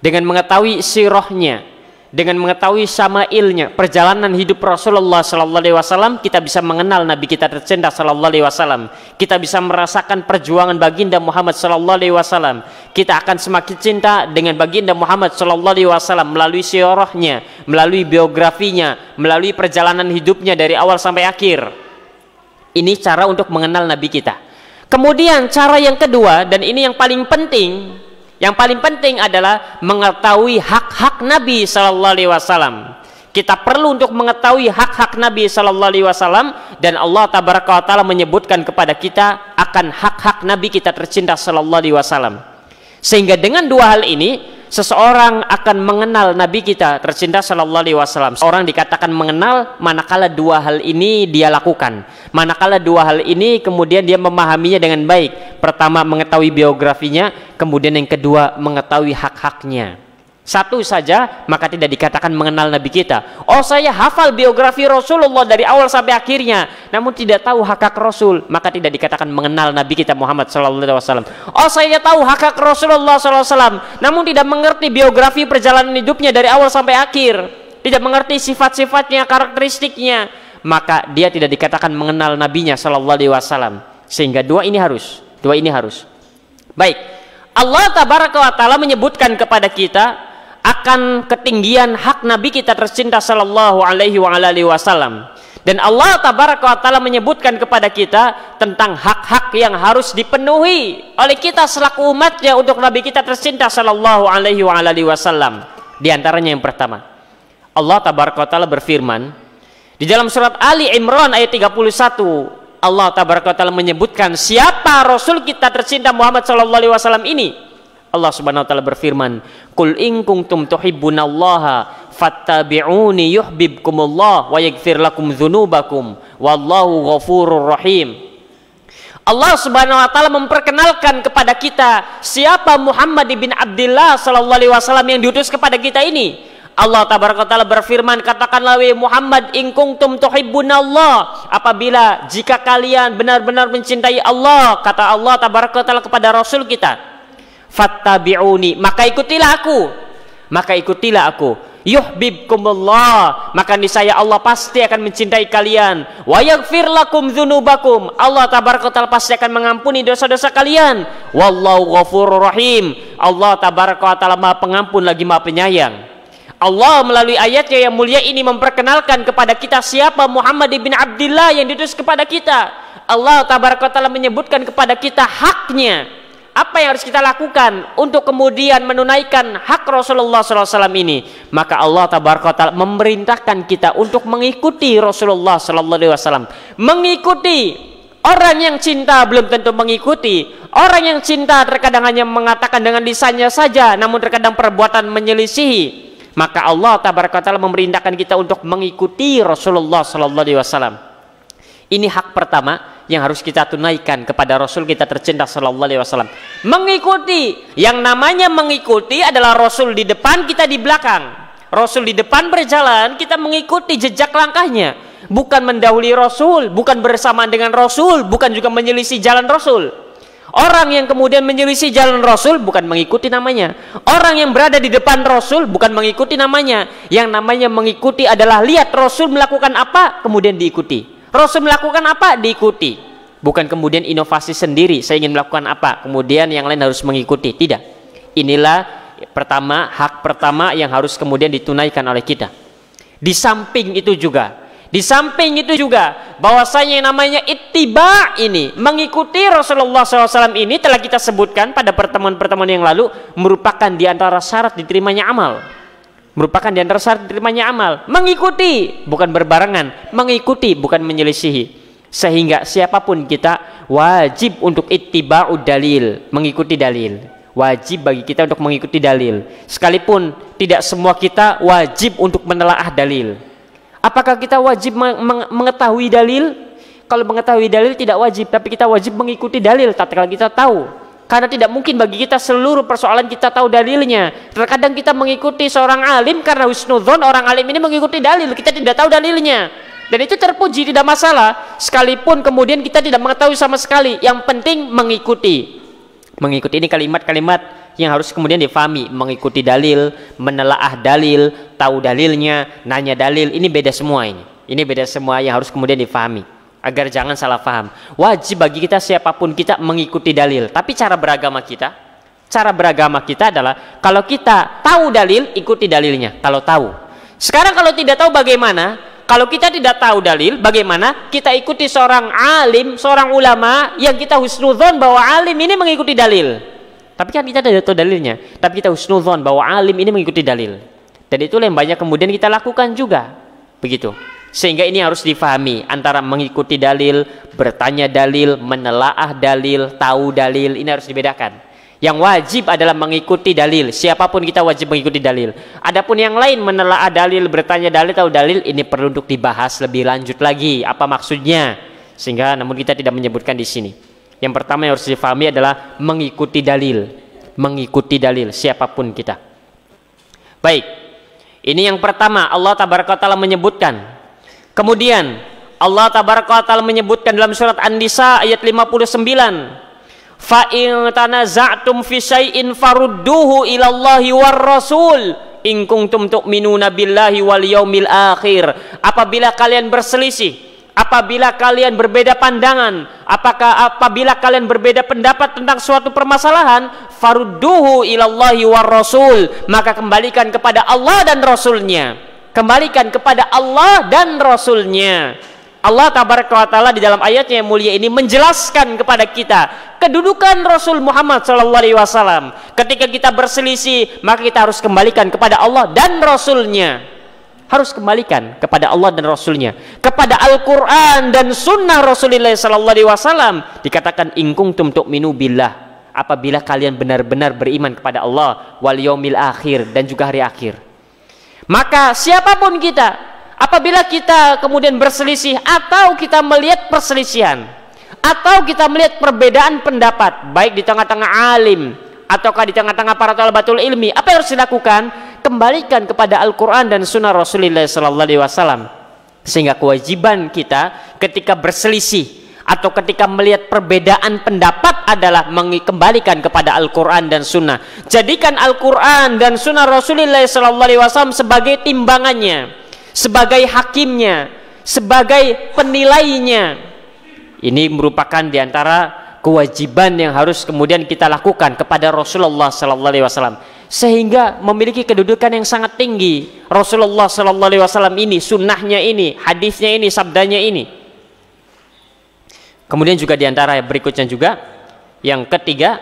dengan mengetahui sirahnya, dengan mengetahui syama'ilnya, perjalanan hidup Rasulullah sallallahu alaihi wasallam, kita bisa mengenal Nabi kita tercinta sallallahu alaihi wasallam. Kita bisa merasakan perjuangan baginda Muhammad sallallahu alaihi wasallam. Kita akan semakin cinta dengan baginda Muhammad sallallahu alaihi wasallam melalui sirahnya, melalui biografinya, melalui perjalanan hidupnya dari awal sampai akhir. Ini cara untuk mengenal Nabi kita. Kemudian cara yang kedua, dan ini yang paling penting, adalah mengetahui hak-hak Nabi sallallahu alaihi wasallam. Kita perlu untuk mengetahui hak-hak Nabi sallallahu alaihi wasallam, dan Allah tabaraka wa taala menyebutkan kepada kita akan hak-hak Nabi kita tercinta sallallahu alaihi wasallam. Sehingga dengan dua hal ini seseorang akan mengenal Nabi kita tercinta sallallahu alaihi wasallam. Seorang dikatakan mengenal manakala dua hal ini dia lakukan. Manakala dua hal ini kemudian dia memahaminya dengan baik. Pertama mengetahui biografinya, kemudian yang kedua mengetahui hak-haknya. Satu saja maka tidak dikatakan mengenal Nabi kita. Oh, saya hafal biografi Rasulullah dari awal sampai akhirnya, namun tidak tahu hak-hak Rasul, maka tidak dikatakan mengenal Nabi kita Muhammad sallallahu alaihi wasallam. Oh, saya tahu hak-hak Rasulullah sallallahu alaihi wasallam, namun tidak mengerti biografi perjalanan hidupnya dari awal sampai akhir, tidak mengerti sifat-sifatnya, karakteristiknya, maka dia tidak dikatakan mengenal nabinya sallallahu alaihi wasallam. Sehingga dua ini harus. Baik. Allah tabaraka wa taala menyebutkan kepada kita akan ketinggian hak Nabi kita tercinta sallallahu alaihi wasallam. Dan Allah tabaraka wa taala menyebutkan kepada kita tentang hak-hak yang harus dipenuhi oleh kita selaku umatnya untuk Nabi kita tercinta sallallahu alaihi wasallam. Di antaranya yang pertama, Allah tabaraka wa taala berfirman di dalam surat Ali Imran ayat 31. Allah tabaraka wa taala menyebutkan siapa Rasul kita tercinta Muhammad sallallahu alaihi wasallam ini. Allah subhanahu wa ta'ala berfirman, Qul in kuntum tuhibbunallaha fattabi'uni yuhibbukumullah wa yaghfir lakum dzunubakum wallahu ghafurur rahim. Allah subhanahu wa ta'ala memperkenalkan kepada kita siapa Muhammad bin Abdullah sallallahu alaihi wasallam yang diutus kepada kita ini. Allah tabaraka wa ta'ala berfirman, katakanlah wahai Muhammad, in kuntum tuhibbunallah, apabila jika kalian benar-benar mencintai Allah, kata Allah tabaraka wa ta'ala kepada Rasul kita, fattabi'uni, maka ikutilah aku, yuhibbukumullah, maka niscaya Allah pasti akan mencintai kalian, wa yaghfir lakum dzunubakum, Allah tabaraka taala pasti akan mengampuni dosa-dosa kalian, wallahu ghafurur rahim, Allah tabaraka taala Maha Pengampun lagi Maha Penyayang. Allah melalui ayatnya yang mulia ini memperkenalkan kepada kita siapa Muhammad bin Abdullah yang diutus kepada kita. Allah tabaraka ta'ala menyebutkan kepada kita haknya, apa yang harus kita lakukan untuk kemudian menunaikan hak Rasulullah SAW ini, maka Allah tabaraka ta'ala memerintahkan kita untuk mengikuti Rasulullah SAW. Mengikuti. Orang yang cinta belum tentu mengikuti. Orang yang cinta terkadang hanya mengatakan dengan lisannya saja, namun terkadang perbuatan menyelisihi. Maka Allah tabaraka ta'ala memerintahkan kita untuk mengikuti Rasulullah SAW. Ini hak pertama yang harus kita tunaikan kepada Rasul kita tercinta sallallahu alaihi wasallam. Mengikuti. Yang namanya mengikuti adalah Rasul di depan, kita di belakang. Rasul di depan berjalan, kita mengikuti jejak langkahnya. Bukan mendahului Rasul, bukan bersamaan dengan Rasul, bukan juga menyelisih jalan Rasul. Orang yang kemudian menyelisih jalan Rasul bukan mengikuti namanya. Orang yang berada di depan Rasul bukan mengikuti namanya. Yang namanya mengikuti adalah lihat Rasul melakukan apa, kemudian diikuti. Rasul melakukan apa, diikuti. Bukan kemudian inovasi sendiri, saya ingin melakukan apa, kemudian yang lain harus mengikuti. Tidak. Inilah pertama, hak pertama yang harus kemudian ditunaikan oleh kita. Di samping itu juga bahwasanya yang namanya ittiba ini, mengikuti Rasulullah SAW ini telah kita sebutkan pada pertemuan-pertemuan yang lalu, merupakan di antara syarat diterimanya amal. Mengikuti bukan berbarengan, mengikuti bukan menyelisihi. Sehingga siapapun kita wajib untuk ittiba'ud dalil, mengikuti dalil. Wajib bagi kita untuk mengikuti dalil. Sekalipun tidak semua kita wajib untuk menelaah dalil. Apakah kita wajib mengetahui dalil? Kalau mengetahui dalil tidak wajib, tapi kita wajib mengikuti dalil tatkala kita tahu. Karena tidak mungkin bagi kita seluruh persoalan kita tahu dalilnya. Terkadang kita mengikuti seorang alim karena husnudzon orang alim ini mengikuti dalil, kita tidak tahu dalilnya. Dan itu terpuji, tidak masalah. Sekalipun kemudian kita tidak mengetahui sama sekali, yang penting mengikuti. Mengikuti ini kalimat-kalimat yang harus kemudian difahami. Mengikuti dalil, menelaah dalil, tahu dalilnya, nanya dalil, ini beda semua ini. Ini beda semua yang harus kemudian difahami. Agar jangan salah paham. Wajib bagi kita siapapun kita mengikuti dalil. Tapi cara beragama kita adalah kalau kita tahu dalil, ikuti dalilnya. Kalau tahu. Sekarang kalau tidak tahu bagaimana? Kalau kita tidak tahu dalil, bagaimana? Kita ikuti seorang alim, seorang ulama yang kita husnudzon bahwa alim ini mengikuti dalil. Tapi kan kita tidak tahu dalilnya. Tapi kita husnudzon bahwa alim ini mengikuti dalil. Dan itulah yang banyak kemudian kita lakukan juga. Begitu. Sehingga ini harus difahami antara mengikuti dalil, bertanya dalil, menelaah dalil, tahu dalil, ini harus dibedakan. Yang wajib adalah mengikuti dalil. Siapapun kita wajib mengikuti dalil. Adapun yang lain menelaah dalil, bertanya dalil, tahu dalil, ini perlu untuk dibahas lebih lanjut lagi. Apa maksudnya? Sehingga namun kita tidak menyebutkan di sini. Yang pertama yang harus difahami adalah mengikuti dalil. Mengikuti dalil siapapun kita. Baik. Ini yang pertama Allah tabaraka ta'ala menyebutkan. Kemudian Allah tabaraka ta'ala menyebutkan dalam surat An-Nisa ayat 59, fa in tanaza'tum fi syai'in farudduhu ilallahi war rasul in kuntum tu'minuna billahi wal yaumil akhir. Apabila kalian berselisih, apabila kalian berbeda pandangan, apabila kalian berbeda pendapat tentang suatu permasalahan, farudduhu ilallahi war rasul, maka kembalikan kepada Allah dan Rasulnya. Kembalikan kepada Allah dan Rasulnya. Allah tabaraka wa ta'ala di dalam ayatnya yang mulia ini menjelaskan kepada kita kedudukan Rasul Muhammad SAW. Ketika kita berselisih, maka kita harus kembalikan kepada Allah dan Rasulnya. Harus kembalikan kepada Allah dan Rasulnya, kepada Al-Quran dan Sunnah Rasulullah SAW. Dikatakan in kuntum tu'minu billah, apabila kalian benar-benar beriman kepada Allah, wal yaumil akhir, dan juga hari akhir. Maka siapapun kita, apabila kita kemudian berselisih atau kita melihat perselisihan atau kita melihat perbedaan pendapat baik di tengah-tengah alim ataukah di tengah-tengah para thalabatul ilmi, apa yang harus dilakukan? Kembalikan kepada Al-Quran dan Sunnah Rasulullah SAW. Sehingga kewajiban kita ketika berselisih atau ketika melihat perbedaan pendapat adalah mengembalikan kepada Al-Quran dan Sunnah. Jadikan Al-Quran dan Sunnah Rasulullah SAW sebagai timbangannya, sebagai hakimnya, sebagai penilainya. Ini merupakan diantara kewajiban yang harus kemudian kita lakukan kepada Rasulullah SAW, sehingga memiliki kedudukan yang sangat tinggi. Rasulullah SAW ini, sunnahnya ini, hadisnya ini, sabdanya ini. Kemudian juga diantara berikutnya juga yang ketiga,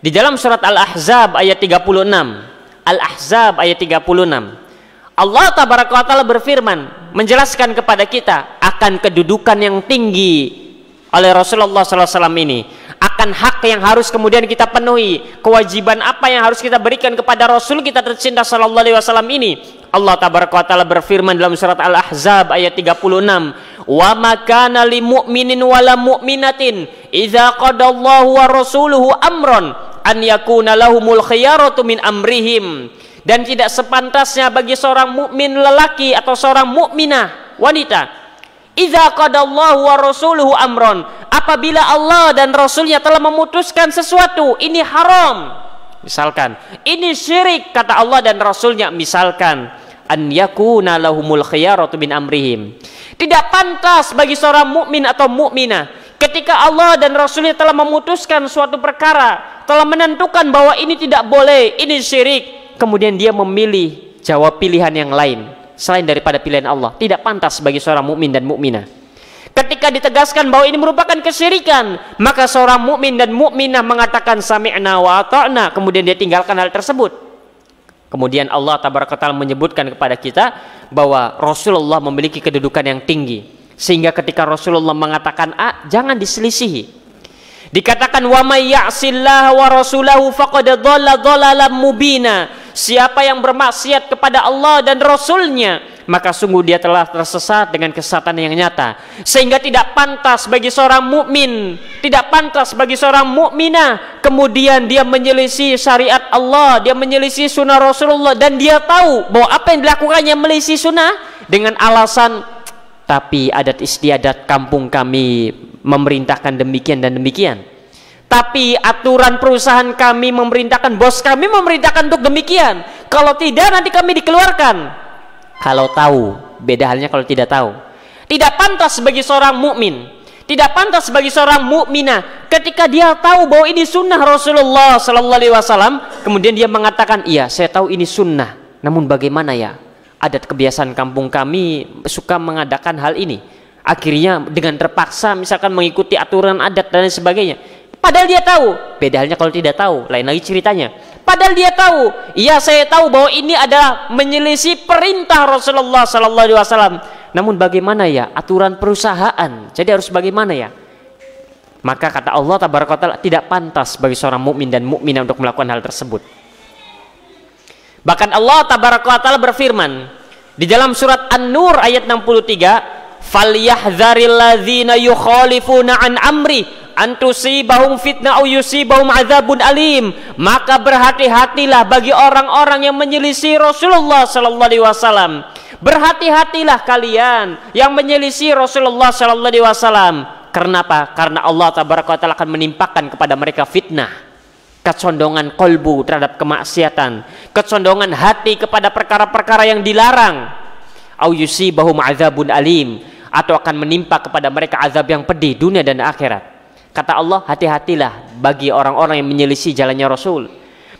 di dalam surat Al-Ahzab ayat 36, Al-Ahzab ayat 36, Allah tabaraka wa ta'ala berfirman menjelaskan kepada kita akan kedudukan yang tinggi oleh Rasulullah SAW ini, akan hak yang harus kemudian kita penuhi, kewajiban apa yang harus kita berikan kepada Rasul kita tercinta sallallahu alaihi wasallam ini. Allah tabaraka wa ta'ala berfirman dalam surat Al-Ahzab ayat 36, wa makana li mu'minin wala mu'minatin idza qadallahu wa rasuluhu amron an yakuna lahumul khiyaratu min amrihim. Dan tidak sepantasnya bagi seorang mukmin lelaki atau seorang mukminah wanita, idza qadallahu wa rasuluhu amron, apabila Allah dan Rasulnya telah memutuskan sesuatu, ini haram, misalkan ini syirik, kata Allah dan Rasulnya, misalkan an yakuna lahumul khiyaratu min amrihim, tidak pantas bagi seorang mukmin atau mukminah ketika Allah dan Rasulnya telah memutuskan suatu perkara, telah menentukan bahwa ini tidak boleh, ini syirik, kemudian dia memilih jawab pilihan yang lain selain daripada pilihan Allah, tidak pantas bagi seorang mukmin dan mukminah. Ketika ditegaskan bahwa ini merupakan kesyirikan, maka seorang mukmin dan mukminah mengatakan sami'na wa ata'na, kemudian dia tinggalkan hal tersebut. Kemudian Allah tabaraka ta'ala menyebutkan kepada kita bahwa Rasulullah memiliki kedudukan yang tinggi, sehingga ketika Rasulullah mengatakan A, jangan diselisihi. Dikatakan wa may ya'sillaha wa rasulahu faqad dhalla dhalalan mubina, siapa yang bermaksiat kepada Allah dan Rasulnya, maka sungguh dia telah tersesat dengan kesesatan yang nyata. Sehingga tidak pantas bagi seorang mukmin, tidak pantas bagi seorang mukminah kemudian dia menyelisih syariat Allah, dia menyelisih sunnah Rasulullah, dan dia tahu bahwa apa yang dilakukannya menyelisih sunnah dengan alasan tapi adat istiadat kampung kami memerintahkan demikian dan demikian, tapi aturan perusahaan kami memerintahkan, bos kami memerintahkan untuk demikian, kalau tidak nanti kami dikeluarkan. Kalau tahu, beda halnya kalau tidak tahu. Tidak pantas bagi seorang mukmin, tidak pantas bagi seorang mukminah ketika dia tahu bahwa ini sunnah Rasulullah sallallahu alaihi wasallam, kemudian dia mengatakan, iya saya tahu ini sunnah, namun bagaimana ya, adat kebiasaan kampung kami suka mengadakan hal ini, akhirnya dengan terpaksa misalkan mengikuti aturan adat dan sebagainya. Padahal dia tahu, beda halnya kalau tidak tahu, lain lagi ceritanya. Padahal dia tahu, iya saya tahu bahwa ini adalah menyelisih perintah Rasulullah sallallahu alaihi wasallam, namun bagaimana ya aturan perusahaan, jadi harus bagaimana ya. Maka kata Allah tabaraka wa ta'ala, tidak pantas bagi seorang mukmin dan mukminah untuk melakukan hal tersebut. Bahkan Allah tabaraka wa ta'ala berfirman di dalam surat An-Nur ayat 63, falyahdzaril ladzina yukhalifuna an amri an tusibahum fitnah aw yusibahum adzabun alim, maka berhati-hatilah bagi orang-orang yang menyelisih Rasulullah sallallahu alaihi wasallam. Berhati-hatilah kalian yang menyelisih Rasulullah sallallahu alaihi wasallam. Karena apa? Karena Allah tabaraka wa ta'ala akan menimpakan kepada mereka fitnah, kecondongan kolbu terhadap kemaksiatan, kecondongan hati kepada perkara-perkara yang dilarang, au yusibahum adzabun alim, atau akan menimpa kepada mereka azab yang pedih dunia dan akhirat. Kata Allah, hati-hatilah bagi orang-orang yang menyelisih jalannya Rasul.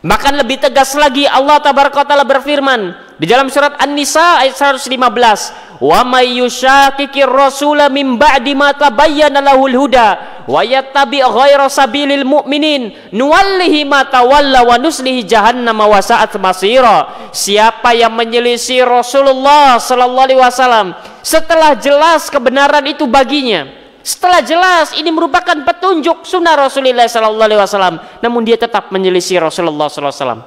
Bahkan lebih tegas lagi Allah tabaraka wa ta'ala berfirman di dalam surat An-Nisa ayat 115, wa may yushaqiqir rasula min ba'di ma tabayyana lahul huda wa yattabi' ghaira sabilil mu'minin nuwallihi ma tawalla wa nuslihi jahannam wa sa'at masira. Siapa yang menyelisih Rasulullah sallallahu alaihi wasallam setelah jelas kebenaran itu baginya, setelah jelas ini merupakan petunjuk sunnah Rasulullah sallallahu alaihi wasallam, namun dia tetap menyelisih Rasulullah sallallahu alaihi wasallam,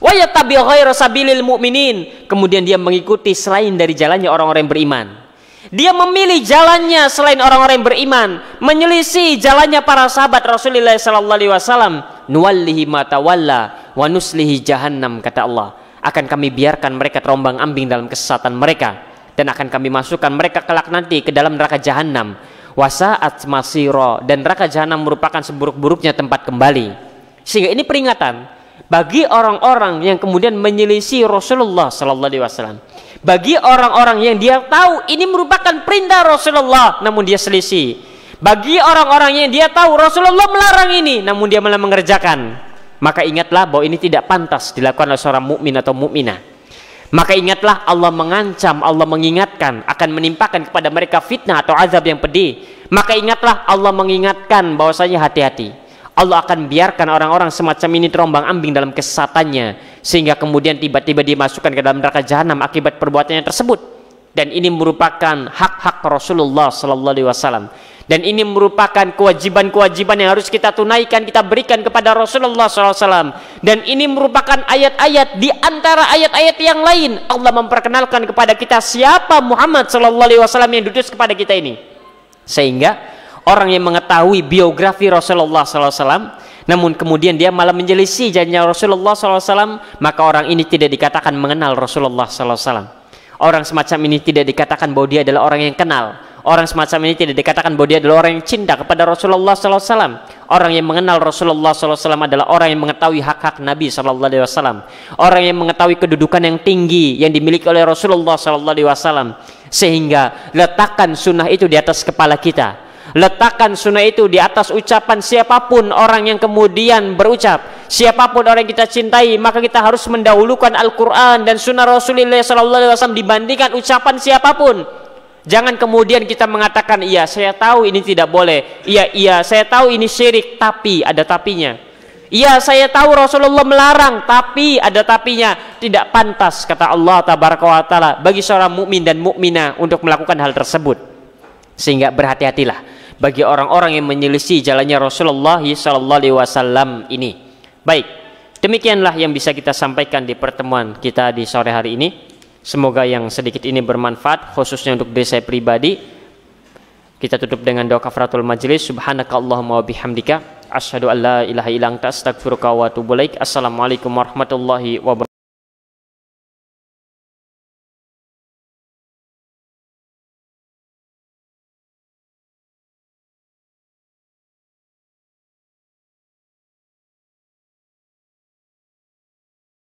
wa yattabi' ghaira sabilil mu'minin, kemudian dia mengikuti selain dari jalannya orang-orang yang beriman, dia memilih jalannya selain orang-orang yang beriman, menyelisih jalannya para sahabat Rasulullah sallallahu alaihi wasallam, nuwallihi ma tawalla wa nuslihi jahannam, kata Allah, akan kami biarkan mereka terombang-ambing dalam kesesatan mereka, dan akan kami masukkan mereka kelak nanti ke dalam neraka jahanam, wasaat masiro, dan neraka jahanam merupakan seburuk-buruknya tempat kembali. Sehingga ini peringatan bagi orang-orang yang kemudian menyelisih Rasulullah sallallahu alaihi wasallam, bagi orang-orang yang dia tahu ini merupakan perintah Rasulullah namun dia selisih, bagi orang-orang yang dia tahu Rasulullah melarang ini namun dia malah mengerjakan, maka ingatlah bahwa ini tidak pantas dilakukan oleh seorang mukmin atau mukminah. Maka ingatlah Allah mengancam, Allah mengingatkan akan menimpakan kepada mereka fitnah atau azab yang pedih. Maka ingatlah Allah mengingatkan bahwasanya hati-hati. Allah akan biarkan orang-orang semacam ini terombang-ambing dalam kesesatannya, sehingga kemudian tiba-tiba dimasukkan ke dalam neraka jahanam akibat perbuatannya tersebut. Dan ini merupakan hak-hak Rasulullah sallallahu alaihi wasallam. Dan ini merupakan kewajiban-kewajiban yang harus kita tunaikan, kita berikan kepada Rasulullah SAW. Dan ini merupakan ayat-ayat di antara ayat-ayat yang lain. Allah memperkenalkan kepada kita siapa Muhammad SAW yang diutus kepada kita ini. Sehingga orang yang mengetahui biografi Rasulullah SAW, namun kemudian dia malah menyelisih janjinya Rasulullah SAW, maka orang ini tidak dikatakan mengenal Rasulullah SAW. Orang semacam ini tidak dikatakan bahwa dia adalah orang yang kenal. Orang semacam ini tidak dikatakan bahwa dia adalah orang yang cinta kepada Rasulullah SAW. Orang yang mengenal Rasulullah SAW adalah orang yang mengetahui hak-hak Nabi SAW. Orang yang mengetahui kedudukan yang tinggi yang dimiliki oleh Rasulullah SAW. Sehingga letakkan sunnah itu di atas kepala kita. Letakkan sunnah itu di atas ucapan siapapun orang yang kemudian berucap. Siapapun orang yang kita cintai, maka kita harus mendahulukan Al-Quran dan sunnah Rasulullah SAW dibandingkan ucapan siapapun. Jangan kemudian kita mengatakan, iya saya tahu ini tidak boleh, iya saya tahu ini syirik, tapi ada tapinya. Iya saya tahu Rasulullah melarang, tapi ada tapinya. Tidak pantas, kata Allah tabaraka wa taala, bagi seorang mukmin dan mukminah untuk melakukan hal tersebut. Sehingga berhati-hatilah bagi orang-orang yang menyelisih jalannya Rasulullah SAW ini. Baik, demikianlah yang bisa kita sampaikan di pertemuan kita di sore hari ini. Semoga yang sedikit ini bermanfaat, khususnya untuk diri saya pribadi. Kita tutup dengan doa kafaratul majlis. Subhanakallahumma wa bihamdika asyhadu an la ilaha illa anta astaghfiruka wa atubu ilaik. Assalamualaikum warahmatullahi wabarakatuh.